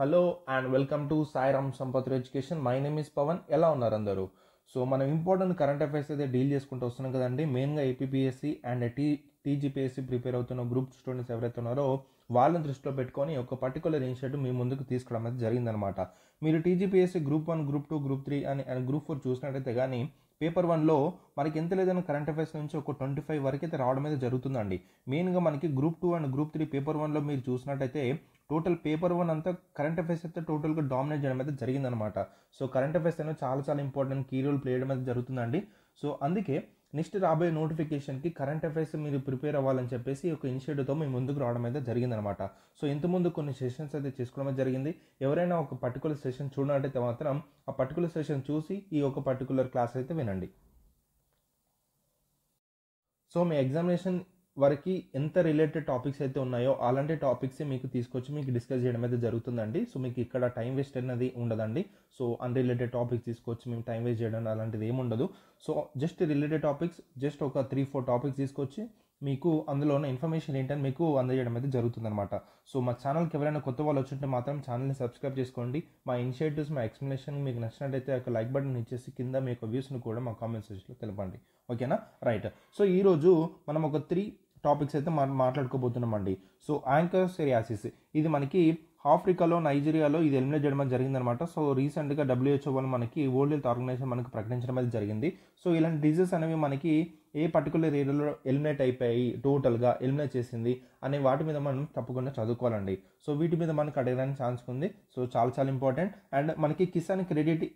Hello and welcome to Sairam Sampath education. My name is Pavan. ఎలా ఉన్నారు అందరూ? సో మనం ఇంపార్టెంట్ కరెంట్ అఫైర్స్ అయితే డీల్ చేసుకుంటూ వస్తున్నాం కదండి. మెయిన్గా ఏపీపీఎస్సీ అండ్ టీజీపీఎస్సీ ప్రిపేర్ అవుతున్న గ్రూప్ స్టూడెంట్స్ ఎవరైతే ఉన్నారో వాళ్ళని దృష్టిలో పెట్టుకొని ఒక పర్టికులర్ ఇనిషియేటివ్ మీ ముందుకు తీసుకురావడం అయితే జరిగిందనమాట. మీరు TGPSC group 1, group 2, group 3 and group 4 చూసినట్టయితే కానీ పేపర్ 1లో మనకి ఎంత లేదన్నా కరెంట్ అఫైర్స్ నుంచి ఒక 25 వరకు అయితే రావడం అయితే జరుగుతుందండి. మెయిన్గా మనకి గ్రూప్ 2 అండ్ గ్రూప్ 3 పేపర్ 1లో మీరు చూసినట్టయితే టోటల్ పేపర్ 1 అంతా కరెంట్ అఫైర్స్ అయితే టోటల్గా డామినేట్ చేయడం అయితే జరిగిందనమాట. సో కరెంట్ అఫైర్స్ అనేది చాలా ఇంపార్టెంట్ కీ రోల్ ప్లే చేయడం అయితే జరుగుతుందండి. సో అందుకే నెక్స్ట్ రాబోయే నోటిఫికేషన్కి కరెంట్ అఫైర్స్ మీరు ప్రిపేర్ అవ్వాలని చెప్పేసి ఒక ఇనిషియేటివ్తో మీ ముందుకు రావడం అయితే జరిగిందనమాట. సో ఇంతకుముందు కొన్ని సెషన్స్ అయితే చేసుకోవడం జరిగింది. ఎవరైనా ఒక పర్టికులర్ సెషన్ చూడనట్టయితే మాత్రం ఆ పర్టికులర్ సెషన్ చూసి ఈ ఒక పర్టికులర్ క్లాస్ అయితే వినండి. సో మీ ఎగ్జామినేషన్ వరకు ఎంత రిలేటెడ్ టాపిక్స్ అయితే ఉన్నాయో అలాంటి టాపిక్స్ మీకు తీసుకొచ్చి మీకు డిస్కస్ చేయడం అయితే జరుగుతుందండి. సో మీకు ఇక్కడ టైం వేస్ట్ అనేది ఉండదండి. సో అన్రిలేటెడ్ టాపిక్స్ తీసుకొచ్చి మేము టైం వేస్ట్ చేయడం అలాంటిది ఏమి ఉండదు. So just related topics, just ఒక 3-4 టాపిక్స్ తీసుకొచ్చి మీకు అందులో ఉన్న ఇన్ఫర్మేషన్ ఏంటని మీకు అందజేయడం అయితే జరుగుతుందన్నమాట. సో మా ఛానల్కి ఎవరైనా కొత్త వాళ్ళు వచ్చింటే మాత్రం ఛానల్ని సబ్స్క్రైబ్ చేసుకోండి. మా ఇనిషియేటివ్స్, మా ఎక్స్ప్లెనేషన్ మీకు నచ్చినట్టయితే ఒక లైక్ బటన్ ఇచ్చేసి కింద మీ యొక్క వ్యూస్ని కూడా మా కామెంట్ సెక్షన్లో తెలపండి. ఓకేనా? రైట్. సో ఈరోజు మనం ఒక 3 టాపిక్స్ అయితే మనం మాట్లాడుకోబోతున్నామండి. సో యాంకరోసియాసిస్ ఇది మనకి ఆఫ్రికాలో, నైజీరియాలో ఇది ఎలిమినేట్ చేయడం జరిగిందనమాట. సో రీసెంట్గా WHO వాళ్ళు మనకి వరల్డ్ హెల్త్ ఆర్గనైజేషన్ మనకి ప్రకటించడం అయితే జరిగింది. సో ఇలాంటి డిజీజెస్ అనేవి మనకి ఏ పర్టికులర్ ఏరియాలో ఎలిమినేట్ అయిపోయి టోటల్గా ఎలిమినేట్ చేసింది అనే వాటి మీద మనం తప్పకుండా చదువుకోవాలండి. సో వీటి మీద మనకు అడగడానికి ఛాన్స్ ఉంది. సో చాలా ఇంపార్టెంట్. అండ్ మనకి Kisan credit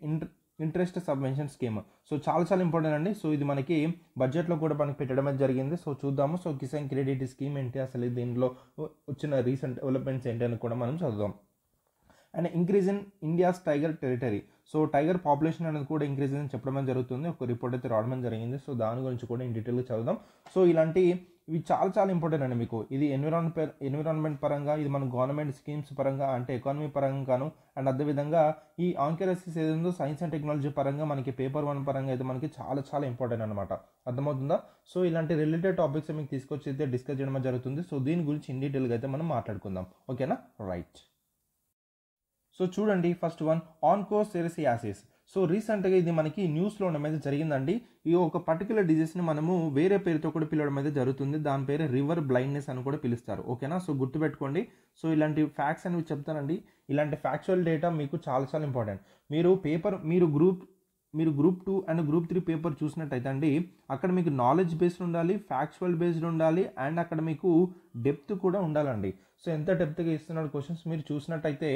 interest subvention scheme so చాలా ఇంపార్టెంట్ అండి. సో ఇది మనకి బడ్జెట్లో కూడా మనకి పెట్టడం అయితే జరిగింది. సో చూద్దాము. సో కిసాన్ క్రెడిట్ స్కీమ్ ఏంటి, అసలు దీనిలో వచ్చిన రీసెంట్ డెవలప్మెంట్స్ ఏంటి అని కూడా మనం చదువుదాం. And increase in India's tiger territory. So tiger population అనేది కూడా ఇంక్రీజ్ అని చెప్పడం జరుగుతుంది. ఒక రిపోర్ట్ అయితే రావడం జరిగింది. సో దాని గురించి కూడా ఇన్ డీటెయిల్గా చదువుదాం. సో ఇవి చాలా ఇంపార్టెంట్ అండి. మీకు ఇది ఎన్విరాన్మెంట్ పరంగా, ఇది మన గవర్నమెంట్ స్కీమ్స్ పరంగా, అంటే ఎకానమీ పరంగాను, అండ్ అదేవిధంగా ఈ ఆంకరసిస్ ఏదో సైన్స్ అండ్ టెక్నాలజీ పరంగా మనకి పేపర్ 1 పరంగా అయితే మనకి చాలా ఇంపార్టెంట్ అనమాట. అర్థమవుతుందా? సో ఇలాంటి రిలేటెడ్ టాపిక్స్ మీకు తీసుకొచ్చి అయితే డిస్కస్ చేయడం జరుగుతుంది. సో దీని గురించి ఇన్ డీటెయిల్గా అయితే మనం మాట్లాడుకుందాం. ఓకేనా? రైట్. సో చూడండి, ఫస్ట్ వన్ ఆన్కోసెరియాసిస్. సో రీసెంట్గా ఇది మనకి న్యూస్లో ఉండడం అయితే జరిగిందండి. ఈ ఒక పర్టికులర్ డిజీజ్ని మనము వేరే పేరుతో కూడా పిలవడం అయితే జరుగుతుంది. దాని పేరు రివర్ బ్లైండ్నెస్ అని కూడా పిలుస్తారు. ఓకేనా? సో గుర్తుపెట్టుకోండి. సో ఇలాంటి ఫ్యాక్ట్స్ అనేవి చెప్తానండి. ఇలాంటి ఫ్యాక్చువల్ డేటా మీకు చాలా ఇంపార్టెంట్. మీరు గ్రూప్ 2 అండ్ గ్రూప్ 3 పేపర్ చూసినట్టయితే అండి, అక్కడ మీకు నాలెడ్జ్ బేస్డ్ ఉండాలి, ఫ్యాక్చువల్ బేస్డ్ ఉండాలి, అండ్ అక్కడ మీకు డెప్త్ కూడా ఉండాలండి. సో ఎంత డెప్త్గా ఇస్తున్నాడు క్వశ్చన్స్ మీరు చూసినట్టయితే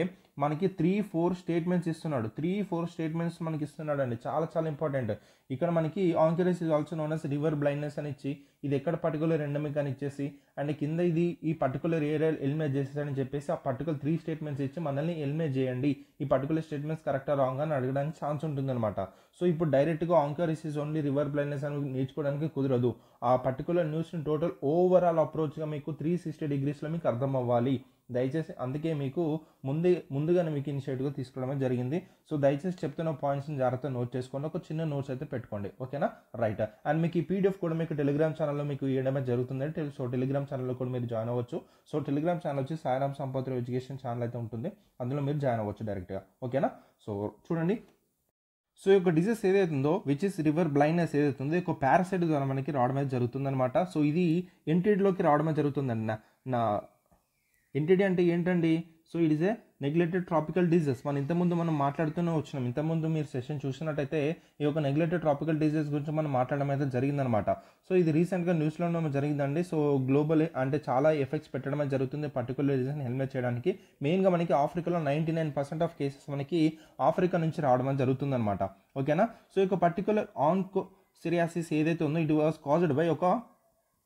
మనకి 3-4 స్టేట్మెంట్స్ ఇస్తున్నాడు. 3-4 స్టేట్మెంట్స్ మనకి ఇస్తున్నాడు అండి. చాలా ఇంపార్టెంట్. ఇక్కడ మనకి onchocerciasis is also known as river blindness అని ఇచ్చి, ఇది ఎక్కడ పర్టికులర్ ఎండమిక్ అని ఇచ్చేసి, అండ్ కింద ఇది ఈ పర్టికులర్ ఏరియా ఎలిమినేట్ చేసేసని చెప్పేసి ఆ పర్టికులర్ 3 స్టేట్మెంట్స్ ఇచ్చి మనల్ని ఎలిమినేట్ చేయండి, ఈ పర్టికులర్ స్టేట్మెంట్స్ కరెక్టా రాంగ్ అని అడగడానికి ఛాన్స్ ఉంటుందన్నమాట. సో ఇప్పుడు డైరెక్ట్గా ఆంకరసిస్ ఓన్లీ రివర్ బ్లైండ్నెస్ అని నేర్చుకోవడానికి కుదరదు. ఆ పర్టికులర్ న్యూస్ని టోటల్ ఓవరాల్ అప్రోచ్గా మీకు 360 డిగ్రీస్లో మీకు అర్థం అవ్వాలి. దయచేసి అందుకే మీకు ముందుగానే మీకు ఇనిషియేటివ్గా తీసుకోవడం జరిగింది. సో దయచేసి చెప్తున్న పాయింట్స్ని జాగ్రత్తగా నోట్ చేసుకోండి. ఒక చిన్న నోట్స్ అయితే పెట్టుకోండి. ఓకేనా? రైట్. అండ్ మీకు ఈ పీడిఎఫ్ కూడా మీకు టెలిగ్రామ్ ఛానల్లో మీకు ఇవ్వడమే జరుగుతుంది. సో టెలిగ్రామ్ ఛానల్లో కూడా మీరు జాయిన్ అవ్వచ్చు. సో టెలిగ్రామ్ ఛానల్ వచ్చి సాయిరామ్ సంపత్ ఎడ్యుకేషన్ ఛానల్ అయితే ఉంటుంది. అందులో మీరు జాయిన్ అవ్వచ్చు డైరెక్ట్గా. ఓకేనా? సో చూడండి. సో ఈ యొక్క డిజీజ్ ఏదైతుందో విచ్ ఇస్ రివర్ బ్లైండ్నెస్ ఏదైతుందో ఒక పారాసైట్ ద్వారా మనకి రావడమే జరుగుతుంది అనమాట. సో ఇది ఎంటిటీలోకి రావడమే జరుగుతుందండి. నా ఎంటిటీ అంటే ఏంటండి? So it is a neglected tropical diseases. ఇంతకుముందు మనం మాట్లాడుతూనే వచ్చినాం. ఇంతకుముందు మీరు సెషన్ చూసినట్టయితే ఈ యొక్క నెగ్లెక్టెడ్ ట్రాపికల్ డిజీజెస్ గురించి మనం మాట్లాడడం అయితే జరిగిందనమాట. సో ఇది రీసెంట్గా న్యూస్లో జరిగిందండి. సో గ్లోబల్ అంటే చాలా ఎఫెక్ట్స్ పెట్టడం అయితే జరుగుతుంది పర్టికులర్ డిజీజ్ని హెల్మెట్ చేయడానికి. మెయిన్గా మనకి ఆఫ్రికాలో 99% ఆఫ్ కేసెస్ మనకి ఆఫ్రికా నుంచి రావడం అయితే జరుగుతుందన్నమాట. ఓకేనా? సో ఈ యొక్క పర్టికులర్ ఆన్కోసెరియాసిస్ ఏదైతే ఉందో ఇట్ వాస్ కాజ్డ్ బై ఒక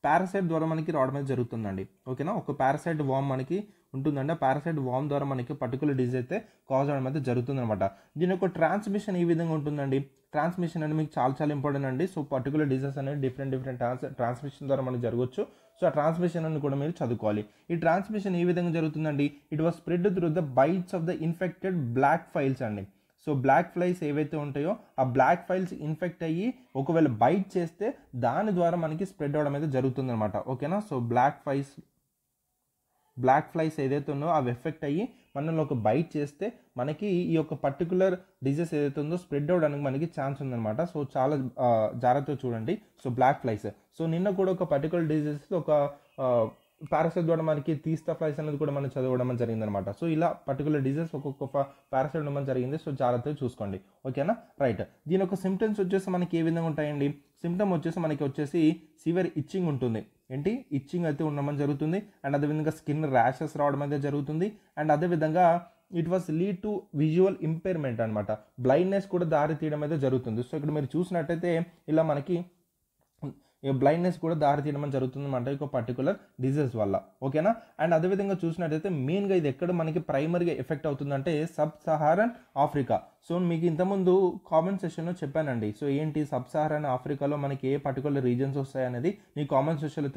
పారాసైట్ ద్వారా మనకి రావడం అయితే జరుగుతుందండి. ఓకేనా? ఒక పారాసైట్ వామ్ మనకి ఉంటుందండి. ఆ పారాసైట్ వామ్ ద్వారా మనకి పర్టికులర్ డిజీజ్ అయితే కాజ్ అవడం అయితే జరుగుతుందన్నమాట. దీని యొక్క ట్రాన్స్మిషన్ ఈ విధంగా ఉంటుందండి. ట్రాన్స్మిషన్ అనేది మీకు చాలా ఇంపార్టెంట్ అండి. సో పర్టికులర్ డిజీజెస్ అనేది డిఫరెంట్ ట్రాన్స్మిషన్ ద్వారా మనకి జరగవచ్చు. సో ఆ ట్రాన్స్మిషన్ అని కూడా మీరు చదువుకోవాలి. ఈ ట్రాన్స్మిషన్ ఏ విధంగా జరుగుతుందండి? It was spread through the bites of the infected black flies అండి. సో బ్లాక్ ఫ్లైస్ ఏవైతే ఉంటాయో ఆ బ్లాక్ ఫైల్స్ ఇన్ఫెక్ట్ అయ్యి ఒకవేళ బైట్ చేస్తే దాని ద్వారా మనకి స్ప్రెడ్ అవడం అయితే జరుగుతుంది అనమాట. ఓకేనా? సో బ్లాక్ ఫ్లైస్ ఏదైతే ఉన్నో అవి ఎఫెక్ట్ అయ్యి మనల్ని ఒక బైట్ చేస్తే మనకి ఈ యొక్క పర్టికులర్ డిజీజ్ ఏదైతే ఉందో స్ప్రెడ్ అవ్వడానికి మనకి ఛాన్స్ ఉందన్నమాట. సో చాలా జాగ్రత్తగా చూడండి. సో బ్లాక్ ఫ్లైస్, సో నిన్న కూడా ఒక పర్టికులర్ డిజీజ్ ఒక పారాసైట్ ద్వారా మనకి తీస్తా ఫ్లైస్ అనేది కూడా మనం చదవడం జరిగిందనమాట. సో ఇలా పర్టికులర్ డిజీజ్ ఒక్కొక్క పారాసైట్ ఉండడం జరిగింది. సో జాగ్రత్తగా చూసుకోండి, ఓకేనా. రైట్, దీని యొక్క సిమ్టమ్స్ వచ్చేసి మనకి ఏ విధంగా ఉంటాయండి? సిమ్టమ్ వచ్చేసి మనకి సివియర్ ఇచ్చింగ్ ఉంటుంది. ఏంటి ఇచ్చింగ్ అయితే ఉండడం జరుగుతుంది. అండ్ అదేవిధంగా స్కిన్ ర్యాషెస్ రావడం అయితే జరుగుతుంది. అండ్ అదేవిధంగా it was lead to visual impairment అనమాట, బ్లైండ్నెస్ కూడా దారి తీయడం అయితే జరుగుతుంది. సో ఇక్కడ మీరు చూసినట్టయితే ఇలా మనకి బ్లైండ్నెస్ కూడా దారి తీయడం జరుగుతుంది అనమాట ఒక పర్టికులర్ డిజీజ్ వల్ల, ఓకేనా. అండ్ అదేవిధంగా చూసినట్టయితే మెయిన్గా ఇది ఎక్కడ మనకి ప్రైమరీగా ఎఫెక్ట్ అవుతుందంటే సబ్ సహారన్ ఆఫ్రికా. సో మీకు ఇంతకుముందు కామెంట్ సెషన్లో చెప్పానండి. సో ఏంటి సబ్ సహారన్ ఆఫ్రికాలో మనకి ఏ పర్టికులర్ రీజన్స్ వస్తాయనేది నీ కామెంట్ సెషన్లో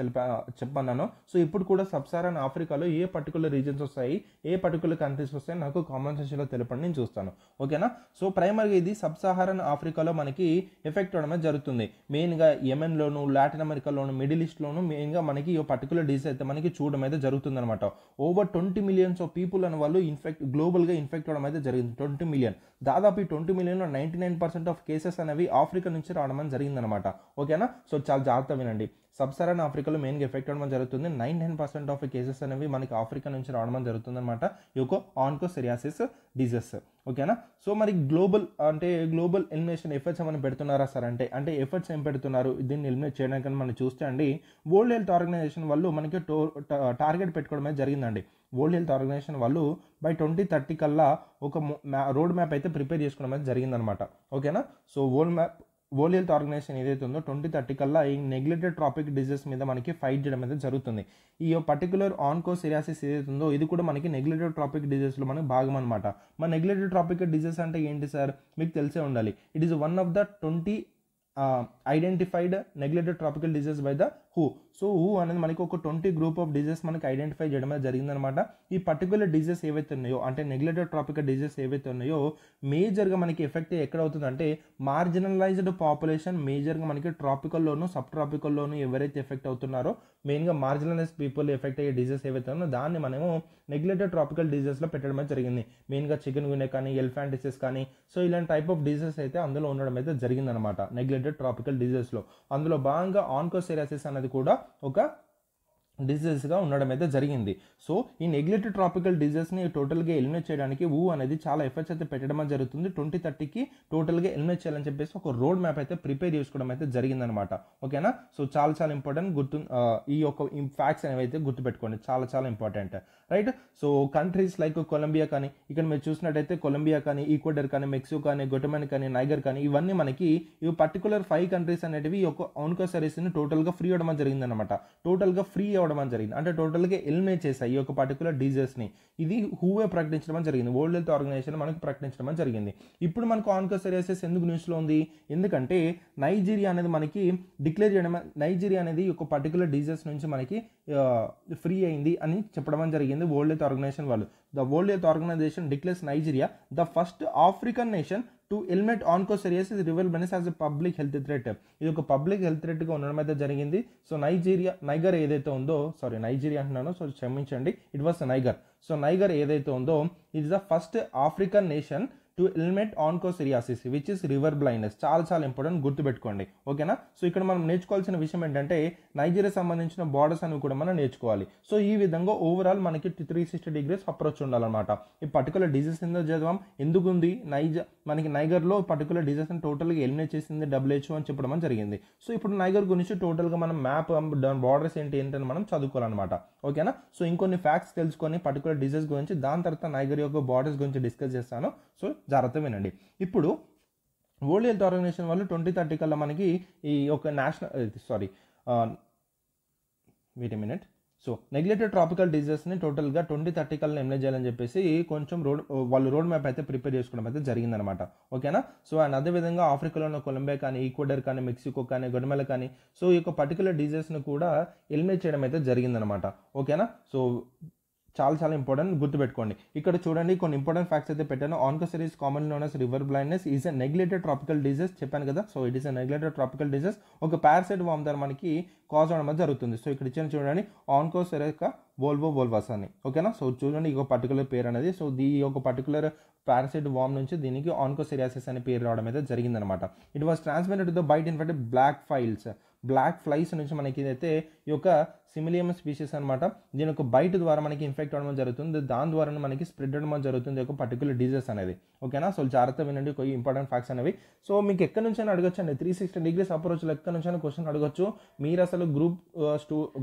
చెప్పన్నాను. సో ఇప్పుడు కూడా సబ్ సహారన్ ఆఫ్రికాలో ఏ పర్టికులర్ రీజన్స్ వస్తాయి, ఏ పర్టికులర్ కంట్రీస్ వస్తాయి నాకు కామెంట్ సెషన్లో తెలపండి, నేను చూస్తాను, ఓకేనా. సో ప్రైమరీగా ఇది సబ్ సహారన్ ఆఫ్రికాలో మనకి ఎఫెక్ట్ అవడమే జరుగుతుంది. మెయిన్గా యెమెన్లోను, లాటిన్ అమెరికాలోను, మిడిల్ ఈస్ట్లోను మెయిన్గా మనకి ఈ పర్టికులర్ డిసీజ్ అయితే మనకి చూడడం అయితే జరుగుతుంది అనమాట. ఓవర్ 20 మిలియన్స్ ఆఫ్ పీపుల్ అనే వాళ్ళు గ్లోబల్గా ఇన్ఫెక్ట్ అవడం అయితే జరిగింది. 20 మిలియన్, దాదాపు ఈ 20 మిలియన్లో 99% ఆఫ్ కేసెస్ అనేవి ఆఫ్రికా నుంచి రావడం జరిగిందనమాట, ఓకేనా. సో చాలా జాగ్రత్త వినండి. సబ్ సహారన్ ఆఫ్రికాలో మెయిన్గా ఎఫెక్ట్ అవ్వడం జరుగుతుంది. 99% ఆఫ్ కేసెస్ అనేవి మనకి ఆఫ్రికా నుంచి రావడం జరుగుతుంది అనమాట ఈ యొక్క ఆన్కోసెరియాసిస్ డిజీజ్, ఓకేనా. సో మరి గ్లోబల్ ఎలిమినేషన్ ఎఫర్ట్స్ ఏమైనా పెడుతున్నారా సార్ అంటే ఎఫర్ట్స్ ఏం పెడుతున్నారు దీన్ని ఎలిమినేట్ చేయడానికి మనం చూస్తే అండి, వరల్డ్ హెల్త్ ఆర్గనైజేషన్ వాళ్ళు మనకి టార్గెట్ పెట్టుకోవడమే జరిగిందండి. వరల్డ్ హెల్త్ ఆర్గనైజేషన్ వాళ్ళు బై 2030 కల్లా ఒక రోడ్ మ్యాప్ అయితే ప్రిపేర్ చేసుకోవడం అయితే జరిగిందనమాట, ఓకేనా. సో వరల్డ్ హెల్త్ ఆర్గనైజేషన్ ఏదైతే ఉందో 2030 కల్లా ఈ నెగ్లెక్టెడ్ ట్రాపిక్ డిజీజ్ మీద మనకి ఫైట్ చేయడం అయితే జరుగుతుంది. ఈ పర్టికులర్ ఆన్కోసెరియాసిస్ ఏదైతే ఉందో ఇది కూడా మనకి నెగ్లెక్టెడ్ ట్రాపిక్ డిజీజ్లో మనకి భాగం అనమాట. మన నెగ్లెక్టెడ్ ట్రాపిక్ డిజీజ్ అంటే ఏంటి సార్ మీకు తెలిసే ఉండాలి. It is one of the 20 identified neglected tropical disease by the who. So who అనేది మనకి ఒక 20 గ్రూప్ ఆఫ్ డిజీజ్ మనకి ఐడెంటిఫై చేయడం జరిగిందనమాట. ఈ పర్టికులర్ డిజీజ్ ఏవైతే ఉన్నాయో అంటే నెగ్లెక్టెడ్ ట్రాపికల్ డిజీజ్ ఏవైతే ఉన్నాయో మేజర్గా మనకి ఎఫెక్ట్ ఎక్కడ అవుతుందంటే మార్జినలైజ్డ్ పాపులేషన్ మేజర్గా మనకి ట్రాపికల్లోను సబ్ ట్రాపికల్లోను ఎవరైతే ఎఫెక్ట్ అవుతున్నారో మెయిన్గా మార్జినలైజ్ పీపుల్ ఎఫెక్ట్ అయ్యే డిజీజ్ ఏవైతే ఉన్నాయో దాన్ని మనము నెగ్లెక్టెడ్ ట్రాపికల్ డిజీజ్లో పెట్టడం జరిగింది. మెయిన్గా చికెన్ గున్యా కానీ ఎలిఫాంటిసిస్ కానీ సో ఇలాంటి టైప్ ఆఫ్ డిజీజ్ అయితే అందులో ఉండడం అయితే జరిగిందనమాట నెగ్లెక్టెడ్ ట్రాపికల్ డిజీజ్లో. అందులో భాగంగా ఆన్కోసెరియాసిస్ అనేది కూడా ఒక డిజీజ్గా ఉండడం అయితే జరిగింది. సో ఈ నెగ్లెక్టెడ్ ట్రాపికల్ డిజీజ్ని టోటల్గా ఎలిమినేట్ చేయడానికి అనేది చాలా ఎఫర్ట్స్ అయితే పెట్టడం జరుగుతుంది. 2030కి టోటల్గా ఎలిమినేట్ చేయాలని చెప్పేసి ఒక రోడ్ మ్యాప్ అయితే ప్రిపేర్ చేసుకోవడం అయితే జరిగిందనమాట, ఓకేనా. సో చాలా ఇంపార్టెంట్ ఈ యొక్క ఫ్యాక్ట్స్ అనేవి అయితే గుర్తుపెట్టుకోండి, చాలా important, right. So countries like Colombia కానీ ఇక్కడ మీరు చూసినట్టయితే కొలంబియా కానీ ఈక్వెడార్ కానీ మెక్సికో కానీ గొటమాన్ కానీ నైగర్ కానీ ఇవన్నీ మనకి ఈ పర్టికులర్ 5 కంట్రీస్ అనేటివి ఈ యొక్క ఆన్కోసెరియాసిస్ని టోటల్గా ఫ్రీ అవ్వడం జరిగిందనమాట. టోటల్గా ఫ్రీ అవ్వడం జరిగింది అంటే టోటల్గా ఎలిమినేట్ చేశాయి ఈ యొక్క పర్టికులర్ డిజీజ్ని. ఇది హూవే ప్రకటించడం జరిగింది, వరల్డ్ హెల్త్ ఆర్గనైజేషన్ మనకు ప్రకటించడం జరిగింది. ఇప్పుడు మనకు ఆన్కోసెరియాసిస్ ఎందుకు న్యూస్లో ఉంది? ఎందుకంటే నైజీరియా అనేది మనకి డిక్లేర్ చేయడం, నైజీరియా అనేది ఒక పర్టికులర్ డిజీజ్ నుంచి మనకి ఫ్రీ అయింది అని చెప్పడం జరిగింది వరల్డ్ హెల్త్ ఆర్గనైజేషన్ వాళ్ళు. The World Health Organization declares Nigeria the first African nation to eliminate onchocerciasis river blindness as a public health threat. ఇది ఒక పబ్లిక్ హెల్త్ థ్రెట్గా ఉండడం అయితే జరిగింది. సో నైగర్ ఏదైతే ఉందో, సారీ నైజీరియా అంటున్నాను, సో క్షమించండి, it was Niger. So Niger ఏదైతే ఉందో it is the first African nation to eliminate onchocerciasis which is river blindness. చాలా ఇంపార్టెంట్, గుర్తుపెట్టుకోండి, ఓకేనా. సో ఇక్కడ మనం నేర్చుకోవాల్సిన విషయం ఏంటంటే నైజీరియా సంబంధించిన బార్డర్స్ అనేవి కూడా మనం నేర్చుకోవాలి. సో ఈ విధంగా ఓవరాల్ మనకి 360 degrees అప్రోచ్ ఉండాలన్నమాట. ఈ పర్టికులర్ డిజీజ్ ఎందుకు చదవం, ఎందుకు ఉంది మనకి నైగర్లో పర్టికులర్ డిజీజ్ అని టోటల్గా ఎలిమినేట్ చేసింది WHO అని చెప్పడం జరిగింది. సో ఇప్పుడు నైగర్ గురించి టోటల్గా మనం మ్యాప్ దాని బార్డర్స్ ఏంటని మనం చదువుకోవాలన్నమాట, ఓకేనా. సో ఇంకొన్ని ఫ్యాక్ట్స్ తెలుసుకొని పర్టికులర్ డిజీజ్ గురించి దాని తర్వాత నైగర్ యొక్క బార్డర్స్ గురించి డిస్కస్ చేస్తాను. సో జాగ్రత్త వినండి. ఇప్పుడు వరల్డ్ హెల్త్ ఆర్గనైజేషన్ వాళ్ళు 2030 కల్లా మనకి ఈ యొక్క సో నెగ్లెక్టెడ్ ట్రాపికల్ డిజీజ్ని టోటల్గా 2030 కల్లా ఎలిమినేట్ చేయాలని చెప్పేసి కొంచెం రోడ్ మ్యాప్ అయితే ప్రిపేర్ చేసుకోవడం అయితే జరిగిందనమాట, ఓకేనా. సో అండ్ అదేవిధంగా ఆఫ్రికాలో ఉన్న కొలంబియా కానీ ఈక్వెడార్ కానీ మెక్సికో కానీ గొటమాలా కానీ సో ఈ యొక్క పర్టికులర్ డిజీజ్ని కూడా ఎలిమినేట్ చేయడం అయితే జరిగిందనమాట, ఓకేనా. సో చాలా చాలా ఇంపార్టెంట్, గుర్తుపెట్టుకోండి. ఇక్కడ చూడండి కొన్ని ఇంపార్టెంట్ ఫ్యాక్ట్స్ అయితే పెట్టాను. Onchocerca is commonly known as river blindness is a neglected tropical disease చెప్పాను కదా. So it is a neglected tropical disease, ఒక పారాసైట్ వామ్ ద్వారా మనకి కాజ్ అవడం అనేది జరుగుతుంది. సో ఇక్కడ ఇచ్చిన చూడండి ఆన్కోసెరియా వోల్వోవస్ అని, ఓకేనా. సో చూడండి ఈ ఒక పర్టికులర్ పేరు అనేది, సో ఈ ఒక పర్టికులర్ పారాసైట్ వామ్ నుంచి దీనికి ఆన్కోసెరియాసిస్ అనే పేరు రావడం అయితే జరిగిందనమాట. It was transmitted to the bite infected black flies నుంచి మనకి ఇదైతే ఈ యొక్క సిమిలియం స్పీషీస్ అనమాట. దీని యొక్క బైట్ ద్వారా మనకి ఇన్ఫెక్ట్ అవ్వడం జరుగుతుంది, దాని ద్వారా మనకి స్ప్రెడ్ అవ్వడం జరుగుతుంది ఒక పర్టికులర్ డిజీజ్ అనేది, ఓకేనా. సో జాగ్రత్త వినండి కొన్ని ఇంపార్టెంట్ ఫ్యాక్ట్స్ అనేవి. సో మీకు ఎక్కడి నుంచి అడగచ్చు అండి, 360 degrees అప్రోచ్లో ఎక్కడి నుంచి క్వశ్చన్ అడగచ్చు. మీరు అసలు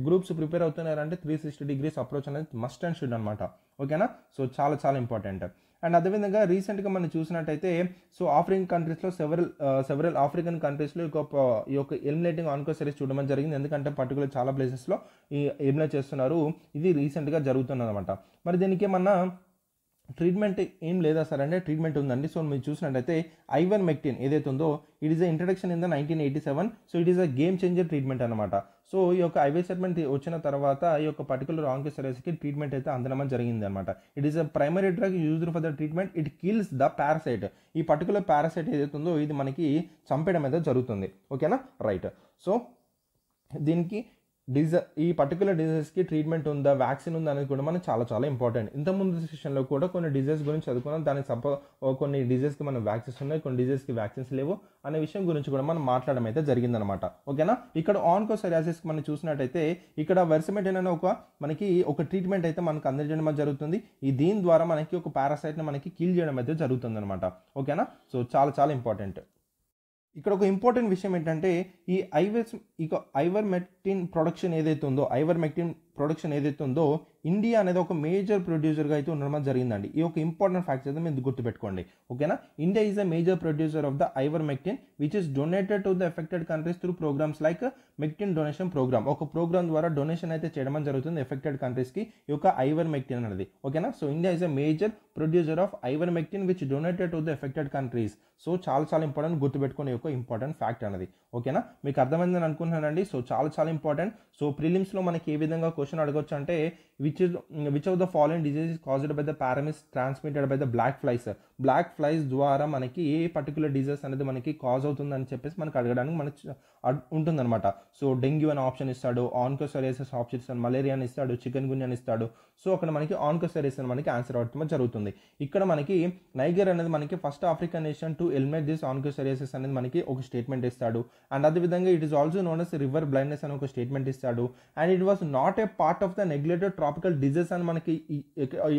గ్రూప్స్ ప్రిపేర్ అవుతున్నారంటే 360 degrees అప్రోచ్ అనేది మస్ట్ అండ్ షుడ్ అనమాట, ఓకేనా. సో చాలా చాలా ఇంపార్టెంట్. అండ్ అదేవిధంగా రీసెంట్గా మనం చూసినట్టయితే సో ఆఫ్రికన్ కంట్రీస్లో సెవరల్ ఆఫ్రికన్ కంట్రీస్లో ఈ యొక్క ఎలిమినేటింగ్ ఆన్కోసెరియస్ చూడడం జరిగింది. ఎందుకంటే పర్టికులర్ చాలా ప్లేసెస్లో ఈ ఎలిమినేట్ చేస్తున్నారు, ఇది రీసెంట్గా జరుగుతున్నది అనమాట. మరి దీనికి ఏమన్నా ట్రీట్మెంట్ ఏం లేదా సార్ అంటే ట్రీట్మెంట్ ఉందండి. సో మీరు చూసినట్టయితే ఐవర్మెక్టిన్ ఏదైతే ఉందో it is introduction in the 1987. So it is a game changer treatment అనమాట. సో ఈ యొక్క ఐవర్మెక్టిన్ వచ్చిన తర్వాత ఈ యొక్క పర్టికులర్ ఆన్కోసెరియస్కి ట్రీట్మెంట్ అయితే అందడం జరిగింది అనమాట. It is a primary drug used for the treatment, it kills the parasite. ఈ పర్టికులర్ పారాసైట్ ఏదైతే ఉందో ఇది మనకి చంపేయడం అయితే జరుగుతుంది, ఓకేనా, రైట్. సో దీనికి ఈ పర్టికులర్ డిజీజ్కి ట్రీట్మెంట్ ఉందా, వ్యాక్సిన్ ఉందా అనేది కూడా మనకు చాలా చాలా ఇంపార్టెంట్. ఇంతకుముందు సెషన్లో కూడా కొన్ని డిజీజ్ గురించి చదువుకున్నాం, దానికి కొన్ని డిజీజ్కి మనం వ్యాక్సిన్స్ ఉన్నాయి, కొన్ని డిజీజ్కి వ్యాక్సిన్స్ లేవు అనే విషయం గురించి కూడా మనం మాట్లాడడం అయితే జరిగిందనమాట, ఓకేనా. ఇక్కడ ఆన్కోసెరియాసిస్ మనం చూసినట్టయితే ఇక్కడ వెర్సమెటిన్ అనే మనకి ఒక ట్రీట్మెంట్ అయితే మనకు అందజేయడం జరుగుతుంది. దీని ద్వారా మనకి ఒక పారాసైట్ని మనకి కిల్ చేయడం అయితే జరుగుతుంది అనమాట, ఓకేనా. సో చాలా చాలా ఇంపార్టెంట్. ఇక్కడ ఒక ఇంపార్టెంట్ విషయం ఏంటంటే ఈ ఐవర్మెక్టిన్ ప్రొడక్షన్ ఏదైతే ఉందో ఇండియా అనేది ఒక మేజర్ ప్రొడ్యూసర్గా అయితే ఉండడం జరిగిందండి. ఈ ఒక ఇంపార్టెంట్ ఫ్యాక్ట్స్ అయితే మీరు గుర్తుపెట్టుకోండి, ఓకేనా. India is a major producer of the ivermectin which is donated to the affected countries through programmes like mectin donation programme. ఒక ప్రోగ్రామ్ ద్వారా డొనేషన్ అయితే చేయడం జరుగుతుంది ఎఫెక్టెడ్ కంట్రీస్కి ఈ యొక్క ఐవర్మెక్టిన్ అనేది, ఓకేనా. So India is a major producer of ivermectin which donated to the affected countries. So చాలా చాలా ఇంపార్టెంట్, గుర్తుపెట్టుకునే ఒక ఇంపార్టెంట్ ఫ్యాక్ట్ అనేది, ఓకేనా. మీకు అర్థమైందని అనుకుంటున్నానండి. సో చాలా చాలా ఇంపార్టెంట్. సో ప్రిలిమ్స్లో మనకి ఏ విధంగా క్వశ్చన్ అడగొచ్చు అంటే which of the following disease caused by the parasite transmitted by the black flies ద్వారా మనకి ఏ పర్టికులర్ డిజీజ్ అనేది మనకి కాజ్ అవుతుంది అని చెప్పేసి మనకి అడగడానికి మనకి ఉంటుందన్నమాట. సో డెంగ్యూ అనే ఆప్షన్ ఇస్తాడు, ఆన్కోసెరియాసిస్ ఆప్షన్ ఇస్తాడు, మలేరియా అని ఇస్తాడు, చికెన్ గున్యా అని ఇస్తాడు. సో అక్కడ మనకి ఆన్కోసెరియాసిస్ అని మనకి ఆన్సర్ అవడం జరుగుతుంది. ఇక్కడ మనకి నైగర్ అనేది మనకి first African nation to eliminate this onchocerciasis అనేది మనకి ఒక స్టేట్మెంట్ ఇస్తాడు. అండ్ అదేవిధంగా it is also known as river blindness అని ఒక స్టేట్మెంట్ ఇస్తాడు. And it was not a part of the neglected tropical disease అని మనకి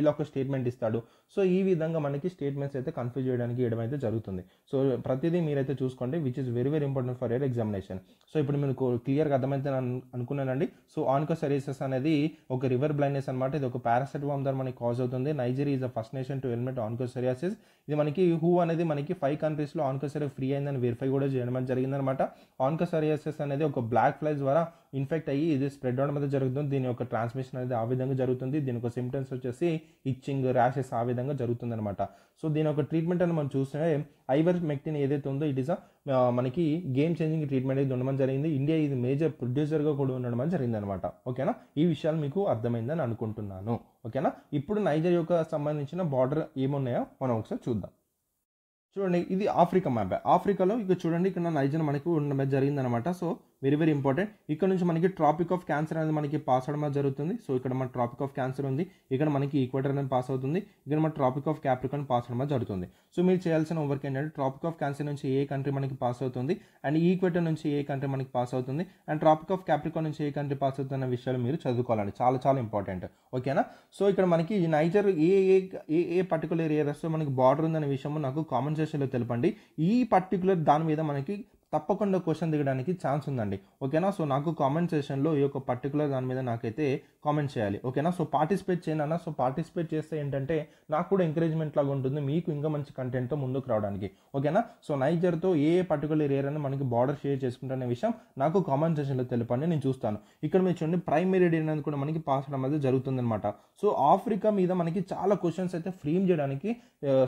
ఇలా ఒక స్టేట్మెంట్ ఇస్తాడు. సో ఈ విధంగా మనకి స్టేట్మెంట్స్ అయితే కన్ఫ్యూజ్ చేయడానికి ఇవ్వడం అయితే జరుగుతుంది. సో ప్రతిదీ మీరైతే చూసుకోండి, which is very very important for your examination. So ఇప్పుడు మీకు క్లియర్గా అర్థమైతే అనుకున్నానండి. సో ఆన్కోసెరియాసిస్ అనేది ఒక రివర్ బ్లైండ్నెస్ అనమాట. ఇది ఒక పారాసైట్ వామ్ ద్వారా మనకి కాజ్ అవుతుంది. Nigeria is the first nation to eliminate onchocerciasis. ఇది మనకి అనేది మనకి 5 కంట్రీస్లో ఆన్కోసెరియా ఫ్రీ అయిందని వెరిఫై కూడా చేయడం జరిగిందనమాట. ఆన్కోసెరియాసిస్ అనేది ఒక బ్లాక్ ఫ్లైస్ ద్వారా ఇన్ఫెక్ట్ అయ్యి ఇది స్ప్రెడ్ అవడం అనేది జరుగుతుంది. దీని యొక్క ట్రాన్స్మిషన్ అనేది ఆ విధంగా జరుగుతుంది. దీని యొక్క సిమ్టమ్స్ వచ్చేసి ఇచ్చింగ్, ర్యాషెస్ ఆ విధంగా జరుగుతుంది అనమాట. సో దీని యొక్క ట్రీట్మెంట్ అని మనం చూస్తే ఐవర్మెక్టిన్ ఏదైతే ఉందో ఇట్ ఈస్ మనకి గేమ్ చేంజింగ్ ట్రీట్మెంట్ అయితే ఉండడం జరిగింది. ఇండియా ఇది మేజర్ ప్రొడ్యూసర్గా కూడా ఉండడం జరిగింది అనమాట, ఓకేనా. ఈ విషయాలు మీకు అర్థమైందని అనుకుంటున్నాను, ఓకేనా. ఇప్పుడు నైజర్ యొక్క సంబంధించిన బార్డర్ ఏమున్నాయో మనం ఒకసారి చూద్దాం. చూడండి ఇది ఆఫ్రికా మ్యాప్. ఆఫ్రికాలో ఇక చూడండి ఇక్కడ నైజర్ మనకి ఉండడం జరిగిందనమాట. So very very important. ఇక్కడ నుంచి మనకి ట్రాపిక్ ఆఫ్ క్యాన్సర్ అనేది మనకి పాస్ అవడం జరుగుతుంది. సో ఇక్కడ మన ట్రాపిక్ ఆఫ్ క్యాన్సర్ ఉంది, ఇక్కడ మనకి ఈక్వేటర్ అనేది పాస్ అవుతుంది, ఇక్కడ మన ట్రాపిక్ ఆఫ్ క్యాప్రికాన్ పాస్ అవడం జరుగుతుంది. సో మీరు చేయాల్సిన వర్క్ ఏంటంటే ట్రాపిక్ ఆఫ్ క్యాన్సర్ నుంచి ఏ కంట్రీ మనకి పాస్ అవుతుంది, అండ్ ఈక్వేటర్ నుంచి ఏ కంట్రీ మనకి పాస్ అవుతుంది, అండ్ ట్రాపిక్ ఆఫ్ క్యాప్రికాన్ నుంచి ఏ కంట్రీ పాస్ అవుతుంది అన్న విషయాలు మీరు చదువుకోవాలండి, చాలా చాలా ఇంపార్టెంట్, ఓకేనా. సో ఇక్కడ మనకి నైజర్ ఏ పర్టికులర్ ఏరియాస్లో మనకి బార్డర్ ఉందనే విషయం నాకు కామెంట్ సెక్షన్లో తెలపండి. ఈ పర్టికులర్ దాని మీద మనకి తప్పకుండా క్వశ్చన్ దిగడానికి ఛాన్స్ ఉందండి, ఓకేనా. సో నాకు కామెంట్ సెషన్లో ఈ యొక్క పర్టికులర్ దాని మీద నాకైతే కామెంట్ చేయాలి, ఓకేనా. సో పార్టిసిపేట్ చేయనన్నా. సో పార్టిసిపేట్ చేస్తే ఏంటంటే నాకు కూడా ఎంకరేజ్మెంట్ లాగా ఉంటుంది, మీకు ఇంకా మంచి కంటెంట్తో ముందుకు రావడానికి, ఓకేనా. సో నైజర్తో ఏ పర్టికులర్ ఏరియాని మనకి బార్డర్ షేర్ చేసుకుంటున్న విషయం నాకు కామెంట్ సెషన్లో తెలపండి, నేను చూస్తాను. ఇక్కడ మీరు చూడండి ప్రైమరీ అనేది కూడా మనకి పాస్ అవడం అనేది జరుగుతుందన్నమాట. సో ఆఫ్రికా మీద మనకి చాలా క్వశ్చన్స్ అయితే ఫ్రేమ్ చేయడానికి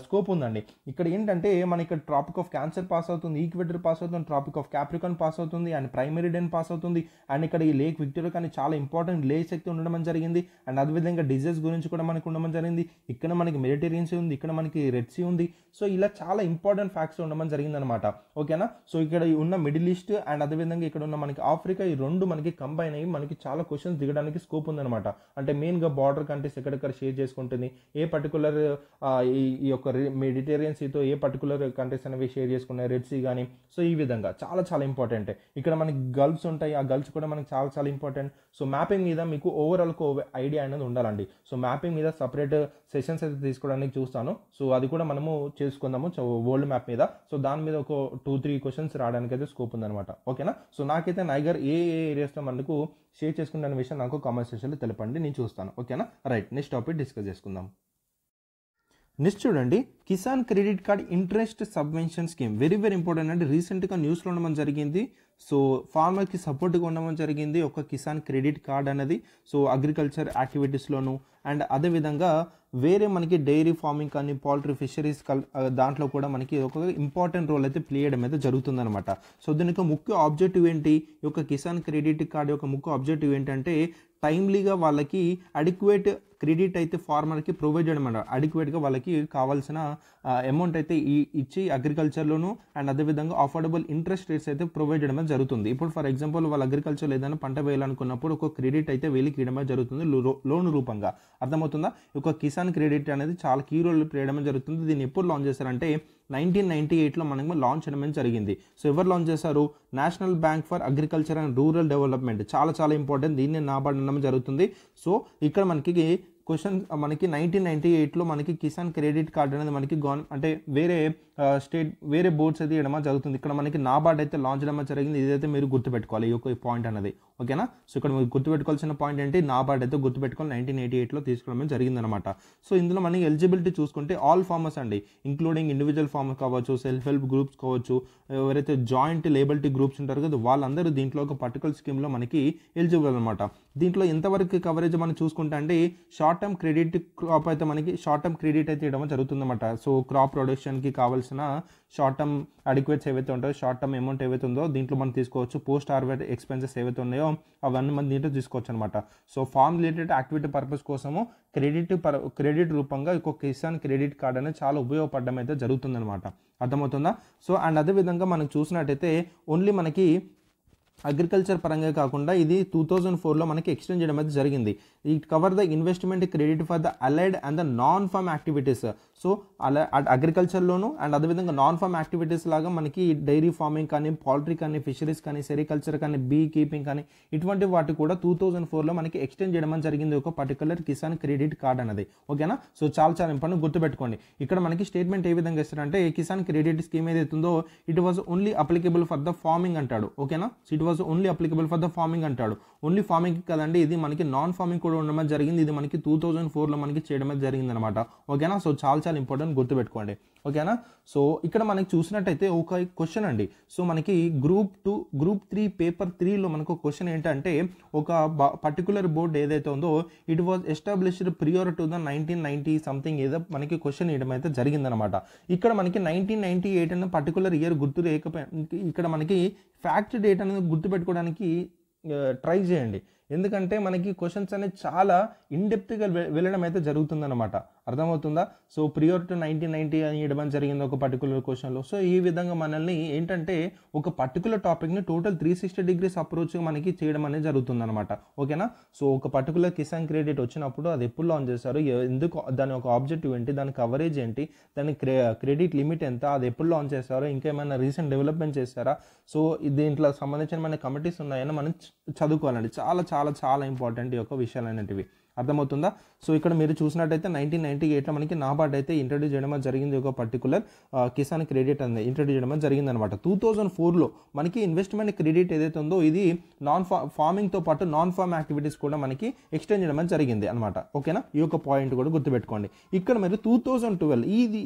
స్కోప్ ఉందండి. ఇక్కడ ఏంటంటే మనకి ఇక్కడ ట్రాపిక్ ఆఫ్ క్యాన్సర్ పాస్ అవుతుంది, ఈక్వేటర్ పాస్ అవుతుంది, ట్రాపిక్ ఆఫ్ క్యాప్రికాన్ పాస్ అవుతుంది అండ్ ప్రైమ్ మెరిడియన్ పాస్ అవుతుంది అండ్ ఇక్కడ ఈ లేక్ విక్టోరియా కానీ చాలా ఇంపార్టెంట్ లేక్స్ అయితే ఉండడం జరిగింది అండ్ అదేవిధంగా డిజీజ్ గురించి కూడా మనకు ఉండడం జరిగింది. ఇక్కడ మనకి మెడిటేరియన్ సీ ఉంది, ఇక్కడ మనకి రెడ్ సీ ఉంది. సో ఇలా చాలా ఇంపార్టెంట్ ఫ్యాక్ట్స్ ఉండడం జరిగింది అనమాట. ఓకేనా. సో ఇక్కడ ఉన్న మిడిల్ ఈస్ట్ అండ్ అదేవిధంగా ఇక్కడ ఉన్న మనకి ఆఫ్రికా ఈ రెండు మనకి కంబైన్ అయ్యి మనకి చాలా క్వశ్చన్స్ దిగడానికి స్కోప్ ఉందన్నమాట. అంటే మెయిన్గా బార్డర్ కంట్రీస్ ఎక్కడెక్కడ షేర్ చేసుకుంటుంది, ఏ పర్టికులర్ ఈ యొక్క మెడిటేరియన్ సీతో ఏ పర్టికులర్ కంట్రీస్ అనేవి షేర్ చేసుకున్నాయి, రెడ్ సీ కానీ. సో ఈ విధంగా చాలా చాలా ఇంపార్టెంట్. ఇక్కడ మనకి గల్ఫ్స్ ఉంటాయి, ఆ గల్ఫ్స్ కూడా మనకి చాలా చాలా ఇంపార్టెంట్. సో మ్యాపింగ్ మీద మీకు ఓవరాల్ ఐడియా అనేది ఉండాలండి. సో మ్యాపింగ్ మీద సపరేట్ సెషన్స్ అయితే తీసుకోవడానికి చూస్తాను. సో అది కూడా మనము చేసుకుందాము వరల్డ్ మ్యాప్ మీద. సో దాని మీద ఒక 2-3 క్వశ్చన్స్ రావడానికి అయితే స్కోప్ ఉందన్నమాట. ఓకేనా. సో నాకైతే నైగర్ ఏ ఏరియాస్లో మనకు షేర్ చేసుకుంటున్న విషయం నాకు కామెంట్ సెక్షన్లో తెలపండి, నేను చూస్తాను. ఓకేనా. రైట్, నెక్స్ట్ టాపిక్ డిస్కస్ చేసుకుందాం. నెక్స్ట్ చూడండి, Kisan credit card interest subvention scheme very very important అండి. రీసెంట్గా న్యూస్లో ఉండడం జరిగింది. సో ఫార్మర్కి సపోర్ట్గా ఉండడం జరిగింది ఒక కిసాన్ క్రెడిట్ కార్డ్ అనేది. సో అగ్రికల్చర్ యాక్టివిటీస్లోను అండ్ అదేవిధంగా వేరే మనకి డైరీ ఫార్మింగ్ కానీ పౌల్ట్రీ ఫిషరీస్ దాంట్లో కూడా మనకి ఒక ఇంపార్టెంట్ రోల్ అయితే ప్లే చేయడం అయితే జరుగుతుందన్నమాట. సో దీని యొక్క ముఖ్య ఆబ్జెక్టివ్ ఏంటి, ఈ యొక్క కిసాన్ క్రెడిట్ కార్డ్ యొక్క ముఖ్య ఆబ్జెక్టివ్ ఏంటంటే టైమ్లీగా వాళ్ళకి అడిక్వేట్ క్రెడిట్ అయితే ఫార్మర్కి ప్రొవైడ్ చేయడం అన్నమాట. అడిక్వేట్గా వాళ్ళకి కావాల్సిన అమౌంట్ అయితే ఇచ్చి అగ్రికల్చర్లోను అండ్ అదేవిధంగా అఫోర్డబుల్ ఇంట్రెస్ట్ రేట్స్ అయితే ప్రొవైడ్ చేయడం జరుగుతుంది. ఇప్పుడు ఫర్ ఎగ్జాంపుల్ వాళ్ళు అగ్రికల్చర్లో ఏదైనా పంట వేయాలనుకున్నప్పుడు ఒక క్రెడిట్ అయితే వీళ్ళకి ఇవ్వడం జరుగుతుంది లోన్ రూపంగా. అర్థమవుతుందా. ఒక కిసాన్ క్రెడిట్ అనేది చాలా కీ రోల్ ప్లే చేయడం జరుగుతుంది. దీన్ని ఎప్పుడు లాంచ్ చేశారంటే 1998లో మనము లాంచ్ చేయడం జరిగింది. సో ఎవరు లాంచ్ చేశారు, national bank for agriculture and rural development. చాలా చాలా ఇంపార్టెంట్, దీన్ని నాబార్డ్ అనడం జరుగుతుంది. సో ఇక్కడ మనకి క్వశ్చన్ మనకి 1998లో మనకి కిసాన్ క్రెడిట్ కార్డ్ అనేది మనకి అంటే వేరే స్టేట్ వేరే బోర్డ్స్ అయితే ఇవ్వడం జరుగుతుంది. ఇక్కడ మనకి నాబార్డ్ అయితే లాంచ్ చేయడం జరిగింది. ఇదైతే మీరు గుర్తుపెట్టుకోవాలి, ఈ యొక్క పాయింట్ అనేది. ఓకేనా. సో ఇక్కడ మీరు గుర్తుపెట్టుకోవాల్సిన పాయింట్ ఏంటి, నాబార్డ్ అయితే గుర్తుపెట్టుకోవాలి 1988లో తీసుకోవడం జరిగిందనమాట. సో ఇందులో మనకి ఎలిజిబిలిటీ చూసుకుంటే ఆల్ ఫార్మర్స్ అండి, ఇంక్లూడింగ్ ఇండివిజువల్ ఫార్మర్స్ కావచ్చు, సెల్ఫ్ హెల్ప్ గ్రూప్స్ కావచ్చు, ఎవరైతే జాయింట్ లేబిలిటీ గ్రూప్స్ ఉంటారు కదా వాళ్ళందరూ దీంట్లో ఒక పర్టికులర్ స్కీమ్లో మనకి ఎలిజిబుల్ అనమాట. దీంట్లో ఎంతవరకు కవరేజ్ మనం చూసుకుంటే అంటే షార్ట్ టర్మ్ క్రెడిట్ క్రాప్ అయితే మనకి షార్ట్ టర్మ్ క్రెడిట్ అయితే ఇవ్వడం జరుగుతుందన్నమాట. సో క్రాప్ ప్రొడక్షన్కి కావాల్సిన షార్ట్ టర్మ్ అడిక్వేట్స్ ఏవైతే ఉంటాయో, షార్ట్ టర్మ్ అమౌంట్ ఏవైతే ఉందో దీంట్లో మనం తీసుకోవచ్చు. పోస్ట్ హార్వెస్ట్ ఎక్స్పెన్సెస్ ఏవైతే ఉన్నాయో అవన్నీ మనం దీంట్లో తీసుకోవచ్చు అనమాట. So farm related activity purpose కోసము క్రెడిట్ రూపంగా ఒక కిసాన్ క్రెడిట్ కార్డ్ అనేది చాలా ఉపయోగపడడం అయితే జరుగుతుందన్నమాట. అర్థమవుతుందా. సో అండ్ అదేవిధంగా మనం చూసినట్టయితే ఓన్లీ మనకి అగ్రికల్చర్ పరంగా కాకుండా ఇది 2004లో మనకి ఎక్స్టెండ్ చేయడం అయితే జరిగింది. It cover the investment credit for the allied and the non farm activities. So అగ్రికల్చర్లోను అండ్ అదేవిధంగా నాన్ ఫార్మ్ యాక్టివిటీస్ లాగా మనకి డైరీ ఫార్మింగ్ కానీ పౌల్ట్రీ కానీ ఫిషరీస్ కానీ సెరికల్చర్ కానీ బీ కీపింగ్ కానీ ఇటువంటి వాటి కూడా 2004లో మనకి ఎక్స్టెండ్ చేయడం జరిగింది ఒక పర్టికులర్ కిసాన్ క్రెడిట్ కార్డ్ అనేది. ఓకేనా. సో చాలా చాలా ఇంపార్టెంట్, గుర్తుపెట్టుకోండి. ఇక్కడ మనకి స్టేట్మెంట్ ఏ విధంగా ఇస్తారంటే కిసాన్ క్రెడిట్ స్కీమ్ ఏదైతుందో it was only applicable for the farming అంటాడు. ఓకేనా. So it was only applicable for the farming అంటాడు. ఓన్లీ ఫార్మింగ్ కదండి, ఇది మనకి నాన్ ఫార్మింగ్ కూడా ఉండడం జరిగింది. ఇది మనకి 2004లో మనకి చేయడం జరిగింది అనమాట. ఓకేనా. సో చాలా చాలా ఇంపార్టెంట్, గుర్తుపెట్టుకోండి. ఓకేనా. సో ఇక్కడ మనకి చూసినట్టయితే ఒక క్వశ్చన్ అండి. సో మనకి గ్రూప్ 3 పేపర్ 3లో మనకు క్వశ్చన్ ఏంటంటే ఒక పర్టికులర్ బోర్డ్ ఏదైతే ఉందో it was established prior to the 1990 something ఏదో మనకి క్వశ్చన్ ఇవ్వడం అయితే జరిగిందనమాట. ఇక్కడ మనకి 1998 అన్న పర్టికులర్ ఇయర్ గుర్తు లేకపోయి ఇక్కడ మనకి ఫ్యాక్ట్ డేట్ అనేది గుర్తుపెట్టుకోవడానికి ట్రై చేయండి. ఎందుకంటే మనకి క్వశ్చన్స్ అనేది చాలా ఇన్డెప్త్గా వెళ్ళడం అయితే జరుగుతుందన్నమాట. అర్థమవుతుందా. సో ప్రియర్ టు 1990 అని ఇవ్వడం జరిగింది ఒక పర్టికులర్ క్వశ్చన్లో. సో ఈ విధంగా మనల్ని ఏంటంటే ఒక పర్టికులర్ టాపిక్ని టోటల్ 360 degrees అప్రోచ్ మనకి చేయడం అనేది జరుగుతుందన్నమాట. ఓకేనా. సో ఒక పర్టికులర్ కిసాన్ క్రెడిట్ వచ్చినప్పుడు అది ఎప్పుడు లాంచ్ చేశారు, ఎందుకు, దాని ఒక ఆబ్జెక్టివ్ ఏంటి, దాని కవరేజ్ ఏంటి, దాని క్రెడిట్ లిమిట్ ఎంత, అది ఎప్పుడు లాంచ్ చేశారో, ఇంకేమైనా రీసెంట్ డెవలప్మెంట్ చేశారా, సో దీంట్లో సంబంధించిన మన కమిటీస్ ఉన్నాయని మనం చదువుకోవాలండి. చాలా చాలా చాలా ఇంపార్టెంట్ ఈ యొక్క విషయాలు అనేటివి. అర్థమవుతుందా. సో ఇక్కడ మీరు చూసినట్టయితే 1998లో మనకి నాబార్డ్ అయితే ఇంట్రడ్యూస్ చేయడం జరిగింది ఒక పర్టికులర్ కిసాన్ క్రెడిట్ అనేది ఇంట్రడ్యూస్ చేయడం జరిగింది అనమాట. 2004లో మనకి ఇన్వెస్ట్మెంట్ క్రెడిట్ ఏదైతే ఉందో ఇది నాన్ ఫార్మింగ్తో పాటు నాన్ ఫార్మ్ యాక్టివిటీస్ కూడా మనకి ఎక్స్టెండ్ చేయడం జరిగింది అనమాట. ఓకేనా. ఈ యొక్క పాయింట్ కూడా గుర్తుపెట్టుకోండి. ఇక్కడ మీరు 2012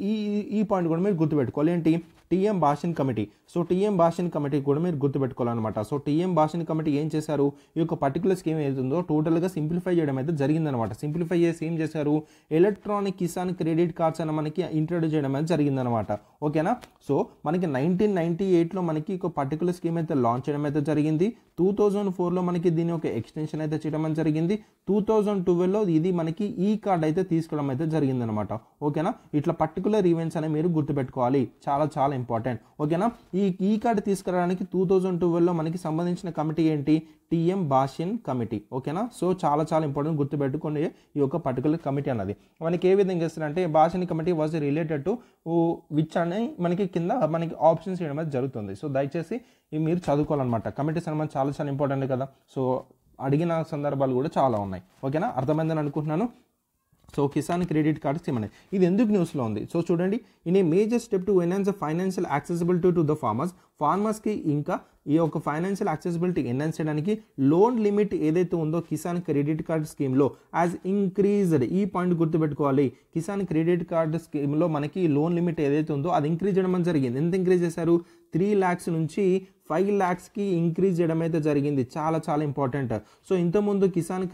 ఈ పాయింట్ కూడా మీరు గుర్తుపెట్టుకోవాలి. ఏంటి, T M Bhasin committee. So T M Bhasin committee కూడా మీరు గుర్తుపెట్టుకోవాలన్నమాట. సో టీఎం భాషిన్ కమిటీ ఏం చేశారు, ఈ యొక్క పర్టికులర్ స్కీమ్ ఏదైతుందో టోటల్గా సింప్లిఫై చేయడం అయితే జరిగిందనమాట. సింప్లిఫై చేసి ఏం చేశారు, ఎలక్ట్రానిక్ కిసాన్ క్రెడిట్ కార్డ్స్ అని మనకి ఇంట్రడ్యూస్ చేయడం అయితే జరిగిందనమాట. ఓకేనా. సో మనకి 1998లో మనకి ఒక పర్టికులర్ స్కీమ్ అయితే లాంచ్ చేయడం అయితే జరిగింది. 2004లో మనకి దీని ఒక ఎక్స్టెన్షన్ అయితే చేయడం అయితే జరిగింది. 2012లో ఇది మనకి ఈ కార్డ్ అయితే తీసుకోవడం అయితే జరిగిందనమాట. ఓకేనా. ఇట్లా పర్టికులర్ ఈవెంట్స్ అనేవి మీరు గుర్తుపెట్టుకోవాలి, చాలా చాలా ఇంపార్టెంట్. ఓకేనా. ఈ కార్డు తీసుకురావడానికి 2012లో మనకి సంబంధించిన కమిటీ ఏంటి, టీఎం భాషిన్ కమిటీ. ఓకేనా. సో చాలా చాలా ఇంపార్టెంట్, గుర్తుపెట్టుకోండి ఈ యొక్క పర్టికులర్ కమిటీ అన్నది. మనకి ఏ విధంగా చేస్తారంటే Bhasin committee was related to which అని మనకి కింద మనకి ఆప్షన్స్ చేయడం అయితే జరుగుతుంది. సో దయచేసి ఇవి మీరు చదువుకోవాలన్నమాట. కమిటీస్ అనేది చాలా చాలా ఇంపార్టెంట్ కదా. సో అడిగిన సందర్భాలు కూడా చాలా ఉన్నాయి. ఓకేనా, అర్థమైందని అనుకుంటున్నాను. So Kisan credit card scheme అనేది ఇది ఎందుకు న్యూస్లో ఉంది, సో చూడండి. In a major step to enhance the financial accessibility to the ఫార్మర్స్కి ఇంకా ఈ యొక్క ఫైనాన్షియల్ యాక్సెసిబిలిటీ ఎన్హాన్స్ చేయడానికి లోన్ లిమిట్ ఏదైతే ఉందో కిసాన్ క్రెడిట్ కార్డ్ స్కీమ్లో యాజ్ ఇంక్రీజ్డ్. ఈ పాయింట్ గుర్తుపెట్టుకోవాలి, కిసాన్ క్రెడిట్ కార్డ్ స్కీమ్లో మనకి లోన్ లిమిట్ ఏదైతే ఉందో అది ఇంక్రీజ్ చేయడం జరిగింది. ఎంత ఇంక్రీజ్ చేశారు, 3 lakhs నుంచి 5 lakhsకి ఇంక్రీజ్ చేయడం అయితే జరిగింది. చాలా చాలా ఇంపార్టెంట్. సో ఇంతకుముందు కిసాన్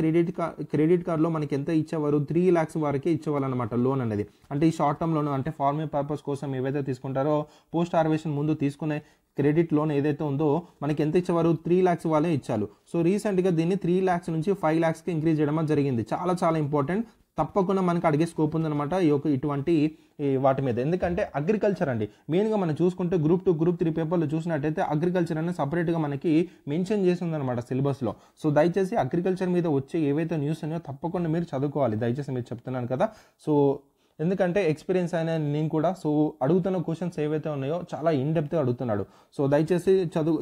క్రెడిట్ కార్డ్లో మనకి ఎంత ఇచ్చేవారు, 3 lakhs వరకే ఇచ్చేవాళ్ళు అనమాట లోన్ అనేది. అంటే ఈ షార్ట్ టర్మ్ లోన్ అంటే ఫార్మింగ్ పర్పస్ కోసం ఏవైతే తీసుకుంటారో పోస్ట్ హార్వెస్షన్ ముందు తీసుకునే క్రెడిట్ లోన్ ఏదైతే ఉందో మనకి ఎంత ఇచ్చేవారు, 3 lakhs వాళ్ళే ఇచ్చారు. సో రీసెంట్గా దీన్ని 3 lakhs నుంచి 5 lakhsకి ఇంక్రీజ్ చేయడం జరిగింది. చాలా చాలా ఇంపార్టెంట్, తప్పకుండా మనకు అడిగే స్కోప్ ఉందన్నమాట ఈ యొక్క ఇటువంటి వాటి మీద. ఎందుకంటే అగ్రికల్చర్ అండి మెయిన్గా మనం చూసుకుంటే గ్రూప్ 2 గ్రూప్ 3 పేపర్లు చూసినట్టయితే అగ్రికల్చర్ అనేది సపరేట్గా మనకి మెన్షన్ చేసి ఉందన్నమాట సిలబస్లో. సో దయచేసి అగ్రికల్చర్ మీద వచ్చే ఏవైతే న్యూస్ ఉన్నాయో తప్పకుండా మీరు చదువుకోవాలి, దయచేసి మీరు చెప్తున్నాను కదా. సో ఎందుకంటే ఎక్స్పీరియన్స్ అయిన నేను కూడా, సో అడుగుతున్న క్వశ్చన్స్ ఏవైతే ఉన్నాయో చాలా ఇన్డెప్త్గా అడుగుతున్నాడు. సో దయచేసి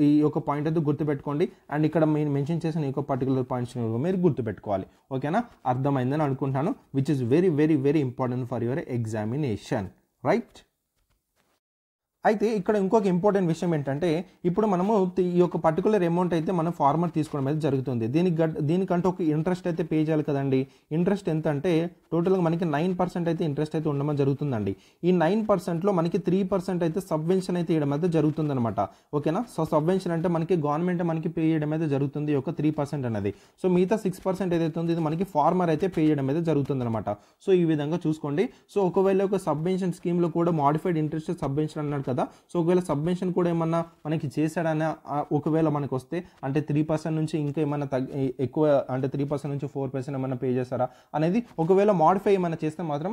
ఈ యొక్క పాయింట్ అయితే గుర్తుపెట్టుకోండి. అండ్ ఇక్కడ మీరు మెన్షన్ చేసిన ఈ యొక్క పర్టికులర్ పాయింట్స్ మీరు గుర్తుపెట్టుకోవాలి. ఓకేనా, అర్థమైందని అనుకుంటున్నాను. Which is very very very important for your examination, right. అయితే ఇక్కడ ఇంకొక ఇంపార్టెంట్ విషయం ఏంటంటే ఇప్పుడు మనము ఈ యొక్క పర్టికులర్ అమౌంట్ అయితే మనం ఫార్మర్ తీసుకోవడం అయితే జరుగుతుంది. దీనికంటే ఒక ఇంట్రెస్ట్ అయితే పే చేయాలి కదండి. ఇంట్రెస్ట్ ఎంత అంటే టోటల్గా మనకి 9% అయితే ఇంట్రెస్ట్ అయితే ఉండడం జరుగుతుందండి. ఈ 9%లో మనకి 3% అయితే సబ్వెన్షన్ అయితే ఇవ్వడం అయితే జరుగుతుంది అనమాట. ఓకేనా. సో సబ్వెన్షన్ అంటే మనకి గవర్నమెంట్ మనకి పే చేయడం అయితే జరుగుతుంది ఈ యొక్క 3% అనేది. సో మిగతా 6% ఏదైతే ఉంది ఇది మనకి ఫార్మర్ అయితే పే చేయడం అయితే జరుగుతుంది అనమాట. సో ఈ విధంగా చూసుకోండి. సో ఒకవేళ ఒక సబ్వెన్షన్ స్కీమ్లో కూడా మాడిఫైడ్ ఇంట్రెస్ట్ సబ్వెన్షన్ అన్నాడు కదా. సో ఒకవేళ సబ్వెన్షన్ కూడా ఏమన్నా మనకి చేశాడని ఒకవేళ మనకు వస్తే అంటే 3% నుంచి ఇంకా ఏమన్నా ఎక్కువ అంటే 3% నుంచి 4% ఏమన్నా పే చేస్తారా అనేది ఒకవేళ మాడిఫై ఏమైనా చేస్తే మాత్రం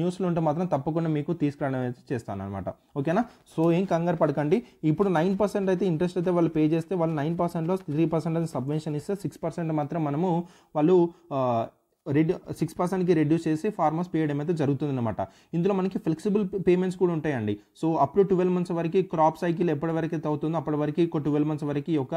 న్యూస్లో ఉంటే మాత్రం తప్పకుండా మీకు తీసుకురావడం అయితే చేస్తాను అనమాట. ఓకేనా. సో ఏం కంగారు పడకండి. ఇప్పుడు 9% అయితే ఇంట్రెస్ట్ అయితే వాళ్ళు పే చేస్తే వాళ్ళు 9%లో 3% అయితే సబ్వెన్షన్ ఇస్తే 6% మాత్రం మనము వాళ్ళు 6%కి రెడ్యూస్ చేసి ఫార్మర్స్ పే చేయడం అయితే జరుగుతుంది అనమాట. ఇందులో మనకి ఫ్లెక్సిబుల్ పేమెంట్స్ కూడా ఉంటాయండి. సో అప్ టు 12 months వరకు క్రాప్ సైకిల్ ఎప్పటి వరకు అయితే అవుతుందో అప్పటి వరకు 12 months వరకు ఒక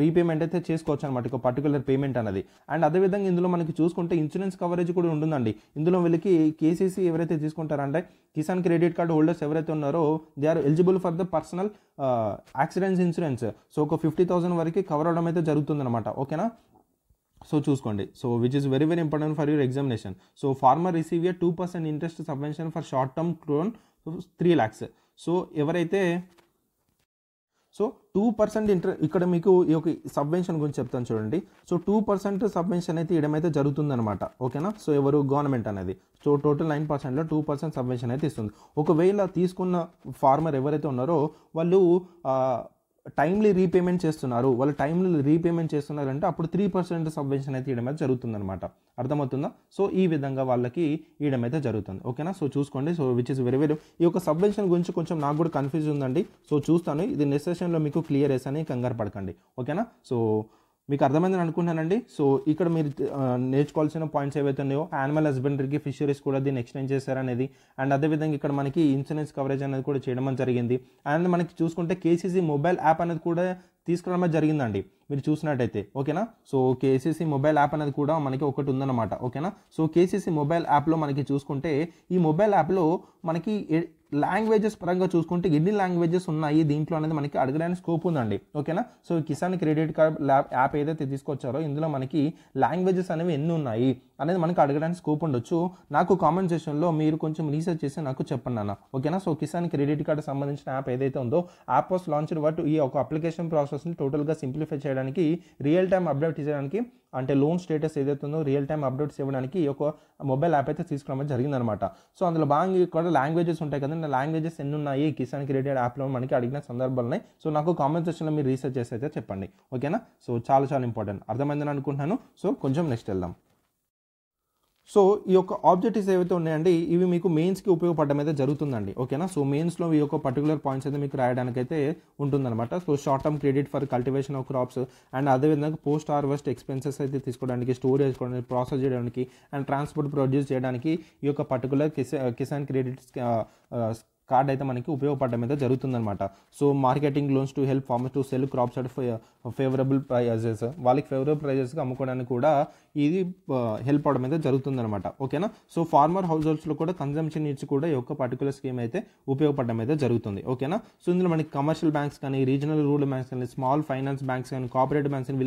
రీపేమెంట్ అయితే చేసుకోవచ్చు అనమాట, ఒక పర్టికులర్ పేమెంట్ అనేది. అండ్ అదేవిధంగా ఇందులో మనకి చూసుకుంటే ఇన్సూరెన్స్ కవరేజ్ కూడా ఉంటుందండి. ఇందులో వీళ్ళకి కేసీసీ ఎవరైతే తీసుకుంటారంటే కిసాన్ క్రెడిట్ కార్డ్ హోల్డర్స్ ఎవరైతే ఉన్నారో they are eligible for the personal accidents insurance. So ఒక 50,000 వరకు కవర్ అవడం అయితే జరుగుతుంది అనమాట. ఓకేనా. సో చూసుకోండి. So which is very very important for your examination. So farmer receive 2% interest subvention for short term loan 3 lakhs. So ఎవరైతే 2% ఇక్కడ మీకు ఈ యొక్క సబ్వెన్షన్ గురించి చెప్తాను చూడండి. సో 2% సబ్వెన్షన్ అయితే ఇవ్వడం అయితే జరుగుతుందన్నమాట. ఓకేనా. సో ఎవరు గవర్నమెంట్ అనేది. సో టోటల్ 9%లో 2% సబ్వెన్షన్ అయితే ఇస్తుంది. ఒకవేళ తీసుకున్న ఫార్మర్ ఎవరైతే ఉన్నారో వాళ్ళు టైమ్లీ రీపేమెంట్ చేస్తున్నారంటే అప్పుడు 3% సబ్వెన్షన్ అయితే ఇవ్వడం అయితే జరుగుతుందన్నమాట. అర్థమవుతుందా. సో ఈ విధంగా వాళ్ళకి ఇవ్వడం అయితే జరుగుతుంది. ఓకేనా. సో చూసుకోండి. So which is very very ఈ యొక్క సబ్వెన్షన్ గురించి కొంచెం నాకు కూడా కన్ఫ్యూజ్ ఉందండి. సో చూస్తాను, ఇది నెక్స్ట్ సెషన్లో మీకు క్లియర్ చేస్తాను, కంగారు పడకండి. ఓకేనా. సో మీకు అర్థమైందని అనుకుంటున్నానండి. సో ఇక్కడ మీరు నేర్చుకోవాల్సిన పాయింట్స్ ఏవైతే ఉన్నాయో యానిమల్ హస్బెండరీకి ఫిషరీస్ కూడా దీన్ని ఎక్స్టెండ్ చేశారనేది, అండ్ అదేవిధంగా ఇక్కడ మనకి ఇన్సూరెన్స్ కవరేజ్ అనేది కూడా చేయడం జరిగింది. అండ్ మనకి చూసుకుంటే కేసీసీ మొబైల్ యాప్ అనేది కూడా తీసుకురావడం జరిగిందండి మీరు చూసినట్టయితే. ఓకేనా. సో కేసీసీ మొబైల్ యాప్ అనేది కూడా మనకి ఒకటి ఉందన్నమాట. ఓకేనా. సో కేసీసీ మొబైల్ యాప్లో మనకి చూసుకుంటే ఈ మొబైల్ యాప్లో మనకి లాంగ్వేజెస్ పరంగా చూసుకుంటే ఎన్ని లాంగ్వేజెస్ ఉన్నాయి దీంట్లో అనేది మనకి అడగడానికి స్కోప్ ఉందండి. ఓకేనా. So Kisan credit card app ఏదైతే తీసుకొచ్చారో ఇందులో మనకి లాంగ్వేజెస్ అనేవి ఎన్ని ఉన్నాయి, అనేది మనకి అడగడానికి స్కోప్ ఉండొచ్చు. నాకు కామెంట్ సెక్షన్లో మీరు కొంచెం రీసెర్చ్ చేసి నాకు చెప్పండి అన్న, ఓకేనా. సో కిసాన్ క్రెడిట్ కార్డు సంబంధించిన యాప్ ఏదైతే ఉందో యాప్ వాస్ లాంచ్డ్ బట్ ఈ ఒక అప్లికేషన్ ప్రాసెస్ని టోటల్గా సింప్లిఫై చేయడానికి, రియల్ టైమ్ అప్డేట్ చేయడానికి, అంటే లోన్ స్టేటస్ ఏదైతే ఉందో రియల్ టైమ్ అప్డేట్స్ ఇవ్వడానికి ఈ యొక్క మొబైల్ యాప్ అయితే తీసుకురావడం జరిగిందనమాట. సో అందులో భాగంగా ఇక్కడ లాంగ్వేజెస్ ఉంటాయి కదండి, లాంగ్వేజెస్ ఎన్ని ఉన్నాయి కిసాన్ క్రెడిట్ యాప్లో మనకి అడిగిన సందర్భాలు ఉన్నాయి. సో నాకు కామెంట్ సెక్షన్లో మీరు రీసెర్చ్ చేసి అయితే చెప్పండి, ఓకేనా. సో చాలా చాలా ఇంపార్టెంట్, అర్థమైందని అనుకుంటున్నాను. సో కొంచెం నెక్స్ట్ వెళ్దాం. సో ఈ యొక్క ఆబ్జెక్టివ్స్ ఏవైతే ఉన్నాయండి ఇవి మీకు మెయిన్స్కి ఉపయోగపడడం అయితే జరుగుతుందండి, ఓకేనా. సో మెయిన్స్లో ఈ యొక్క పర్టికులర్ పాయింట్స్ అయితే మీకు రాయడానికి అయితే ఉంటుందన్నమాట. So short term credit for cultivation of crops and అదేవిధంగా పోస్ట్ హార్వెస్ట్ ఎక్స్పెన్సెస్ అయితే తీసుకోవడానికి, స్టోరేజ్ చేసుకోవడానికి, ప్రాసెస్ చేయడానికి అండ్ ట్రాన్స్పోర్ట్ ప్రొడ్యూస్ చేయడానికి ఈ యొక్క పర్టికులర్ కిసాన్ క్రెడిట్ కార్డ్ అయితే మనకి ఉపయోగపడడం అయితే జరుగుతుందన్నమాట. So marketing loans to help farmers to sell crops at favourable prices, వాళ్ళకి ఫేవరబుల్ ప్రైజెస్కి అమ్ముకోవడానికి కూడా ఇది హెల్ప్ అవడం అయితే జరుగుతుందన్నమాట, ఓకేనా. సో ఫార్మర్ హౌస్ హోల్డ్స్లో కూడా కన్జంప్షన్ నీడ్స్ కూడా ఈ యొక్క పర్టికులర్ స్కీమ్ అయితే ఉపయోగపడడం అయితే జరుగుతుంది, ఓకేనా. సో ఇందులో మనకి కమర్షియల్ బ్యాంక్స్ కానీ, రీజనల్ రూరల్ బ్యాంక్స్ కానీ, స్మాల్ ఫైనాన్స్ బ్యాంక్స్ కానీ, కోఆపరేటివ్ బ్యాంక్స్ కానీ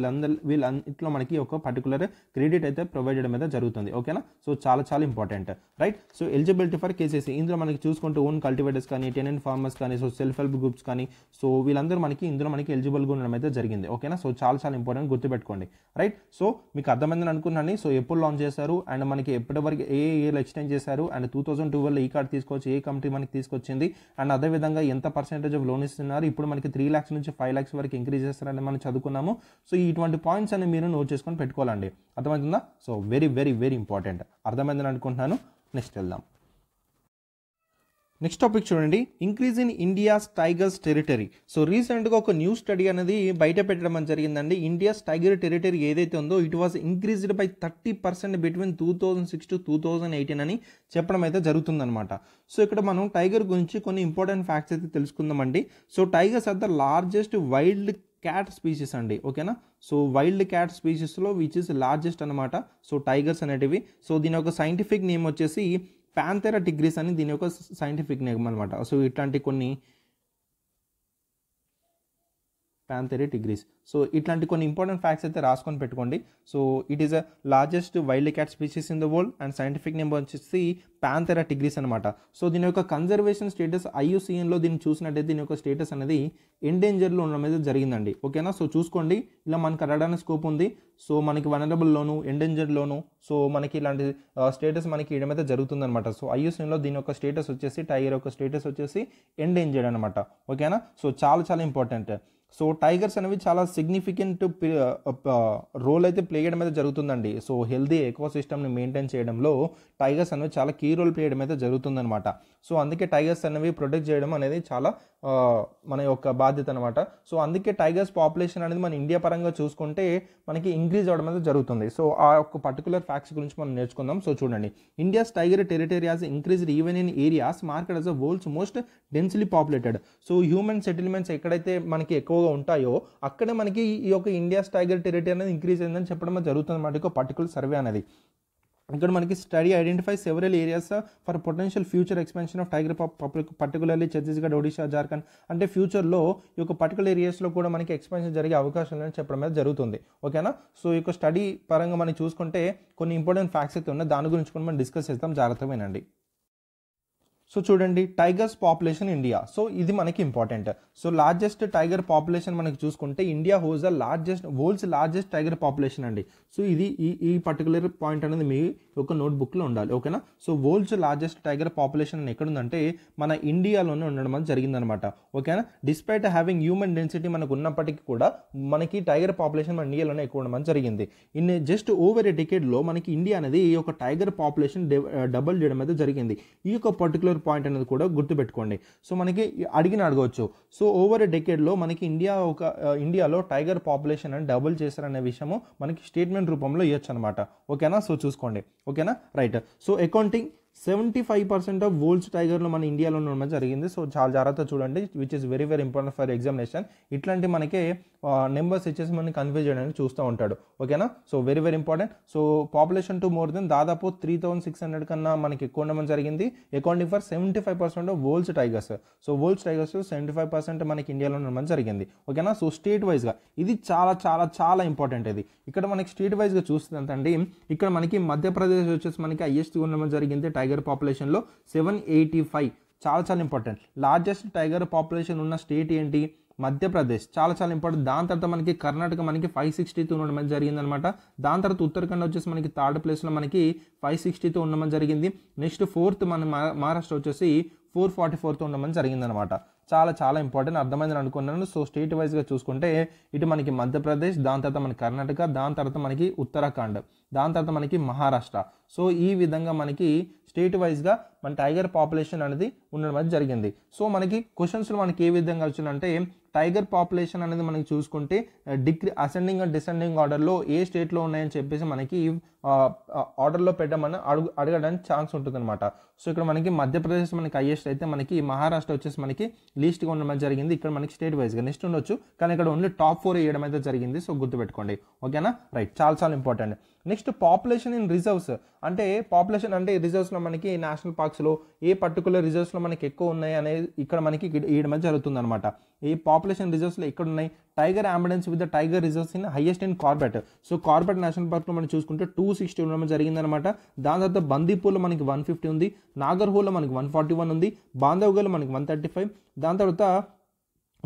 వీళ్ళంట్లో మనకి ఒక పర్టికులర్ క్రెడిట్ అయితే ప్రొవైడ్ చేయడం అయితే జరుగుతుంది, ఓకేనా. సో చాలా చాలా important, right. So eligibility for KCC ఇందులో మనకి చూసుకుంటే ఓన్ కల్టివేటర్స్ కానీ, టెనెంట్ ఫార్మర్స్ కానీ, సో సెల్ఫ్ హెల్ప్ గ్రూప్స్ కానీ, సో వీళ్ళందరూ మనకి ఇందులో మనకి ఎలిజిబుల్గా ఉండడం అయితే జరిగింది, ఓకేనా. సో చాలా చాలా ఇంపార్టెంట్, గుర్తుపెట్టుకోండి, రైట్. సో మీకు అర్థమైందని అనుకున్నాను. సో ఎప్పుడు లాంచ్ చేశారు అండ్ మనకి ఎప్పటివరకు ఏ ఇయర్లో ఎక్స్టెండ్ చేశారు అండ్ 2012లో ఈ కార్డ్ తీసుకొచ్చి ఏ కంపెనీ మనకి తీసుకొచ్చింది అండ్ అదేవిధంగా ఎంత పర్సెంటేజ్ ఆఫ్ లోన్ ఇస్తున్నారు, ఇప్పుడు మనకి 3 lakhs నుంచి 5 lakhs వరకు ఇంక్రీజ్ చేస్తారని మనం చదువుకున్నాము. సో ఇటువంటి పాయింట్స్ అని మీరు నోట్ చేసుకొని పెట్టుకోవాలండి, అర్థమవుతుందా. So very very very important, అర్థమైందని అనుకుంటున్నాను. నెక్స్ట్ వెళ్దాం. నెక్స్ట్ టాపిక్ చూడండి, increase in India's tigers territory. So రీసెంట్గా ఒక న్యూ స్టడీ అనేది బయట పెట్టడం జరిగిందండి. ఇండియాస్ టైగర్ టెరిటరీ ఏదైతే ఉందో it was increased by 30% between 2006 to 2018 అని చెప్పడం అయితే జరుగుతుందన్నమాట. సో ఇక్కడ మనం టైగర్ గురించి కొన్ని ఇంపార్టెంట్ ఫ్యాక్ట్స్ అయితే తెలుసుకుందామండి. So tigers are the largest wild cat species అండి, ఓకేనా. సో వైల్డ్ క్యాట్ స్పీషీస్లో విచ్ ఇస్ లార్జెస్ట్ అనమాట. సో టైగర్స్ అనేటివి. సో దీని యొక్క సైంటిఫిక్ నేమ్ వచ్చేసి ప్యాంథెరా టిగ్రిస్ అని దీని యొక్క సైంటిఫిక్ నేమ్ అనమాట. సో ఇట్లాంటి కొన్ని ప్యాంథెరా టిగ్రిస్. సో ఇట్లాంటి కొన్ని ఇంపార్టెంట్ ఫ్యాక్ట్స్ అయితే రాసుకొని పెట్టుకోండి. So it is a largest wild cat species in the world and scientific name వచ్చేసి ప్యాంథెరా టిగ్రిస్ అనమాట. సో దీని యొక్క కన్జర్వేషన్ స్టేటస్ IUCNలో దీన్ని చూసినట్టయితే దీని యొక్క స్టేటస్ అనేది ఎండేంజర్లో ఉండడం అనేది జరిగిందండి, ఓకేనా. సో చూసుకోండి, ఇలా మనకు అడగడానికి స్కోప్ ఉంది. సో మనకి వనరబుల్లోను, ఎండేంజర్లోను సో మనకి ఇలాంటి స్టేటస్ మనకి ఇవ్వడం అయితే జరుగుతుందన్నమాట. సో IUCNలో దీని యొక్క స్టేటస్ వచ్చేసి టైగర్ యొక్క స్టేటస్ వచ్చేసి ఎండేంజర్డ్ అనమాట, ఓకేనా. సో చాలా చాలా ఇంపార్టెంట్. సో టైగర్స్ అనేవి చాలా సిగ్నిఫికెంట్ రోల్ అయితే ప్లే చేయడం అయితే జరుగుతుందండి. సో హెల్దీ ఎకో సిస్టమ్ని మెయింటైన్ చేయడంలో టైగర్స్ అనేవి చాలా కీ రోల్ ప్లే చేయడం అయితే జరుగుతుందన్నమాట. సో అందుకే టైగర్స్ అనేవి ప్రొటెక్ట్ చేయడం అనేది చాలా మన యొక్క బాధ్యత అనమాట. సో అందుకే టైగర్స్ పాపులేషన్ అనేది మన ఇండియా పరంగా చూసుకుంటే మనకి ఇంక్రీజ్ అవ్వడం అనేది జరుగుతుంది. సో ఆ యొక్క పర్టికులర్ ఫ్యాక్ట్స్ గురించి మనం నేర్చుకుందాం. సో చూడండి, India's tiger territory has increased even in areas market as the world's most densely populated. So human settlements ఎక్కడైతే మనకి ఎక్కువగా ఉంటాయో అక్కడే మనకి ఈ యొక్క ఇండియాస్ టైగర్ టెరిటరీ అనేది ఇంక్రీజ్ అయిందని చెప్పడం జరుగుతుంది అన్నమాట. ఒక పర్టికులర్ సర్వే అనేది ఇక్కడ మనకి study identify several areas for potential future expansion of tiger particularly Chhattisgarh, Odisha, Jharkhand. అంటే ఫ్యూచర్లో ఈ యొక్క పర్టికులర్ ఏరియాస్లో కూడా మనకి ఎక్స్పెన్షన్ జరిగే అవకాశం ఉందని చెప్పడం అనేది జరుగుతుంది, ఓకేనా. సో ఈ యొక్క స్టడీ పరంగా మనం చూసుకుంటే కొన్ని ఇంపార్టెంట్ ఫ్యాక్ట్స్ అయితే ఉన్నాయి, దాని గురించి కూడా మనం డిస్కస్ చేస్తాం, జాగ్రత్తగా వినండి. సో చూడండి, టైగర్స్ పాపులేషన్ ఇండియా. సో ఇది మనకి important. So largest tiger population మనకి చూసుకుంటే India hose the world's largest tiger population అండి. సో ఇది ఈ పర్టికులర్ పాయింట్ అనేది మీ యొక్క నోట్బుక్లో ఉండాలి, ఓకేనా. So world's largest tiger population అని ఎక్కడుందంటే మన ఇండియాలోనే ఉండడం అనేది జరిగిందనమాట, ఓకేనా. డిస్పైట్ హ్యావింగ్ హ్యూమన్ డెన్సిటీ మనకు ఉన్నప్పటికీ కూడా మనకి టైగర్ పాపులేషన్ మన ఇండియాలోనే ఎక్కువ ఉండడం అనేది జరిగింది. ఇన్ జస్ట్ ఓవర్ ఏ డికేడ్లో మనకి ఇండియా అనేది ఈ యొక్క టైగర్ పాపులేషన్ డబుల్ చేయడం అయితే జరిగింది. ఈ యొక్క పర్టికులర్ పాయింట్ అనేది కూడా గుర్తుపెట్టుకోండి. సో మనకి అడగవచ్చు. సో ఓవర్ ఎ డెకేడ్లో మనకి ఇండియాలో టైగర్ పాపులేషన్ అని డబుల్ చేశారనే విషయము మనకి స్టేట్మెంట్ రూపంలో ఇవ్వచ్చు అనమాట, ఓకేనా. సో చూసుకోండి, ఓకేనా, right. So accounting 75% of world's టైగర్లో మన ఇండియాలో ఉండడం జరిగింది. సో చాలా జాగ్రత్త చూడండి, which is very very important for examination. ఇట్లాంటి మనకి నెంబర్స్ ఇచ్చేసి మనకి కన్ఫ్యూజ్ చేయడానికి చూస్తూ ఉంటాడు. ఓకేనా. So very very important. So population to more than దాదాపు 3600 కన్నా మనకి ఎక్కువ ఉండడం జరిగింది, accounting for 75% of world's tigers. So world's tigers 75% మనకి ఇండియాలో ఉండడం జరిగింది. ఓకేనా. సో స్టేట్ వైజ్గా ఇది చాలా చాలా చాలా ఇంపార్టెంట్. ఇది ఇక్కడ మనకి స్టేట్ వైజ్గా చూస్తుందండి, ఇక్కడ మనకి మధ్యప్రదేశ్ వచ్చేసి మనకి హైయెస్ట్ ఉండడం జరిగింది టైగర్ పాపులేషన్లో 785. చాలా చాలా ఇంపార్టెంట్. లార్జెస్ట్ టైగర్ పాపులేషన్ ఉన్న స్టేట్ ఏంటి? మధ్యప్రదేశ్. చాలా చాలా ఇంపార్టెంట్. దాని తర్వాత మనకి కర్ణాటక మనకి 562 ఉండడం జరిగిందనమాట. దాని తర్వాత ఉత్తరాఖండ్ వచ్చేసి మనకి థర్డ్ ప్లేస్లో మనకి 562 ఉండడం జరిగింది. నెక్స్ట్ ఫోర్త్ మన మహారాష్ట్ర వచ్చేసి 444తో ఉండడం జరిగిందనమాట. చాలా చాలా ఇంపార్టెంట్, అర్థమైందని అనుకున్నాను. సో స్టేట్ వైజ్గా చూసుకుంటే ఇటు మనకి మధ్యప్రదేశ్, దాని తర్వాత మనకి కర్ణాటక, దాని తర్వాత మనకి ఉత్తరాఖండ్, దాని తర్వాత మనకి మహారాష్ట్ర. సో ఈ విధంగా మనకి స్టేట్ వైజ్గా మన టైగర్ పాపులేషన్ అనేది ఉండడం జరిగింది. సో మనకి క్వశ్చన్స్లో మనకి ఏ విధంగా వచ్చిందంటే టైగర్ పాపులేషన్ అనేది మనకి చూసుకుంటే అసెండింగ్ అండ్ డిసెండింగ్ ఆర్డర్లో ఏ స్టేట్లో ఉన్నాయని చెప్పేసి మనకి ఆర్డర్లో పెట్టమని అడగడానికి ఛాన్స్ ఉంటుంది అనమాట. సో ఇక్కడ మనకి మధ్యప్రదేశ్ మనకి హైయెస్ట్ అయితే మనకి మహారాష్ట్ర వచ్చేసి మనకి లీస్ట్గా ఉండడం జరిగింది. ఇక్కడ మనకి స్టేట్ వైజ్గా నెక్స్ట్ ఉండొచ్చు, కానీ ఇక్కడ ఓన్లీ టాప్ 4 వేయడం అయితే జరిగింది. సో గుర్తుపెట్టుకోండి. ఓకేనా. రైట్. చాలా చాలా important. Next population in reserves. అంటే పాపులేషన్ అంటే రిజర్వ్స్లో మనకి నేషనల్ పార్క్స్లో ఏ పర్టికులర్ రిజర్వ్స్లో మనకి ఎక్కువ ఉన్నాయి అనేది ఇక్కడ మనకి ఇవ్వడం జరుగుతుంది అనమాట. ఈ పాపులేషన్ రిజర్వ్స్లో ఎక్కడ ఉన్నాయి? Tiger ambulance with the tiger reserves in highest in Corbett. So Corbett national పార్క్లో మనం చూసుకుంటే 260 ఉండడం జరిగిందనమాట. దాని తర్వాత బందీపూర్లో మనకి 150 ఉంది, నాగర్హోల్లో మనకి 141 ఉంది, బాంధవ్గఢ్లో మనకి 135, దాని తర్వాత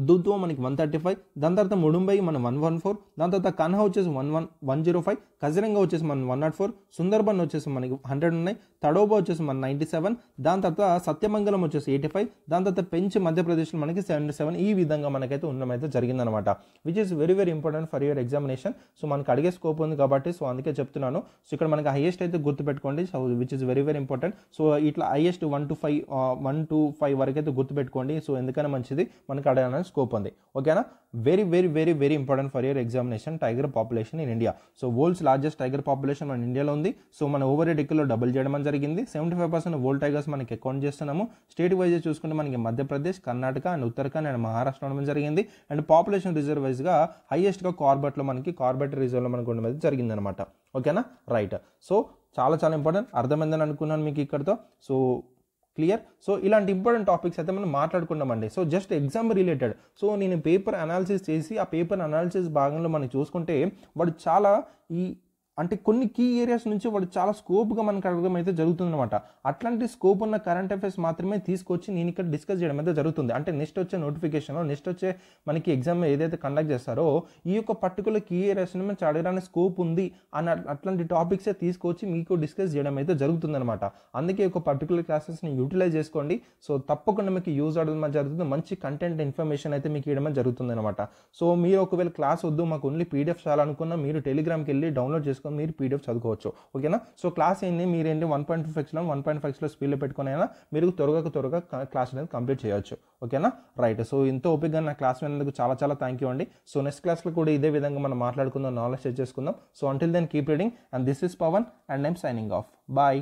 దుద్వా మనకి 135, దాని తర్వాత ముడుంబై మనం 114, దాని తర్వాత కన్హా వచ్చేసి 105, కజిరంగా వచ్చేసి మనం 104, సుందర్బన్ వచ్చేసి మనకి 100 ఉన్నాయి, తడోబా వచ్చేసి మన 97, దాని తర్వాత సత్యమంగళం వచ్చేసి 85, దాని తర్వాత పెంచ్ మధ్యప్రదేశ్లో మనకి 77. ఈ విధంగా మనకైతే ఉండడం అయితే జరిగిందనమాట. Which is very very important for your examination. So మనకి అడిగే స్కోప్ ఉంది కాబట్టి సో అందుకే చెప్తున్నాను. సో ఇక్కడ మనకి హైయెస్ట్ అయితే గుర్తుపెట్టుకోండి. So which is very very important. So ఇట్లా హైయెస్ట్ 1 to 5 వరకు అయితే గుర్తుపెట్టుకోండి. సో ఎందుకైనా మంచిది, మనకి అడగడానికి స్కోప్ ఉంది. ఓకేనా. Very very very very important for your examination tiger population in India. So world's largest tiger population మన ఇండియాలో ఉంది. సో మన ఓవర్ ఎడిక్లో డబుల్ చేయడం జరిగింది. 75% వరల్డ్ టైగర్స్ మనకి అకౌంట్ చేస్తున్నాము. స్టేట్ వైజ్ చూసుకుంటే మనకి మధ్యప్రదేశ్, కర్ణాటక అండ్ ఉత్తరాఖండ్ అండ్ మహారాష్ట్ర ఉండడం జరిగింది. అండ్ పాపులేషన్ రిజర్వ్ వైజ్గా హైయెస్ట్గా కార్బెట్లో మనకి కార్బెట్ రిజర్వ్లో మనకు ఉండడం జరిగింది అనమాట. ఓకేనా. రైట్. సో చాలా చాలా ఇంపార్టెంట్, అర్థమైందని అనుకున్నాను మీకు ఇక్కడతో. So clear. సో ఇలాంటి ఇంపార్టెంట్ టాపిక్స్ అయితే మనం మాట్లాడుకున్నామండి. So just exam related. So నేను పేపర్ అనాలిసిస్ చేసి ఆ పేపర్ అనాలిసిస్ భాగంలో మనం చూసుకుంటే వాడు చాలా అంటే కొన్ని కీ ఏరియాస్ నుంచి వాడు చాలా స్కోప్గా మనకు అడగడం అయితే జరుగుతుందన్నమాట. అట్లాంటి స్కోప్ ఉన్న కరెంట్ అఫైర్స్ మాత్రమే తీసుకొచ్చి నేను ఇక్కడ డిస్కస్ చేయడం అయితే జరుగుతుంది. అంటే నెక్స్ట్ వచ్చే నోటిఫికేషన్లో నెక్స్ట్ వచ్చే మనకి ఎగ్జామ్ ఏదైతే కండక్ట్ చేస్తారో ఈ యొక్క పర్టికులర్ కీ ఏరియాస్ని మనం అడగడానికి స్కోప్ ఉంది అన్న అట్లాంటి టాపిక్సే తీసుకొచ్చి మీకు డిస్కస్ చేయడం అయితే జరుగుతుందన్నమాట. అందుకే ఒక పర్టికులర్ క్లాసెస్ని యూటిలైజ్ చేసుకోండి. సో తప్పకుండా మీకు యూజ్ అవడం జరుగుతుంది. మంచి కంటెంట్ ఇన్ఫర్మేషన్ అయితే మీకు ఇవ్వడం జరుగుతుంది అనమాట. సో మీరు ఒకవేళ క్లాస్ వద్దు మాకు ఓన్లీ పీడిఎఫ్ చాలనుకున్నా మీరు టెలిగ్రామ్కి వెళ్ళి డౌన్లోడ్ చేసుకొని మీరు పీడిఎఫ్ చదువుకోవచ్చు. ఓకేనా. సో క్లాస్ ఏంటి మీరేంటి 1.5 స్పీడ్లో పెట్టుకునైనా మీరు త్వరగా క్లాస్ అనేది కంప్లీట్ చేయొచ్చు. ఓకేనా. రైట్. సో ఇంత ఓపికగా నా క్లాస్ విన్నందుకు చాలా చాలా థ్యాంక్ యూ అండి. సో నెక్స్ట్ క్లాస్లో కూడా ఇదే విధంగా మనం మాట్లాడుకుందాం, నాలెడ్జ్ షేర్ చేసుకుందాం. So until then keep reading and this is Pavan and I'm signing off. Bye.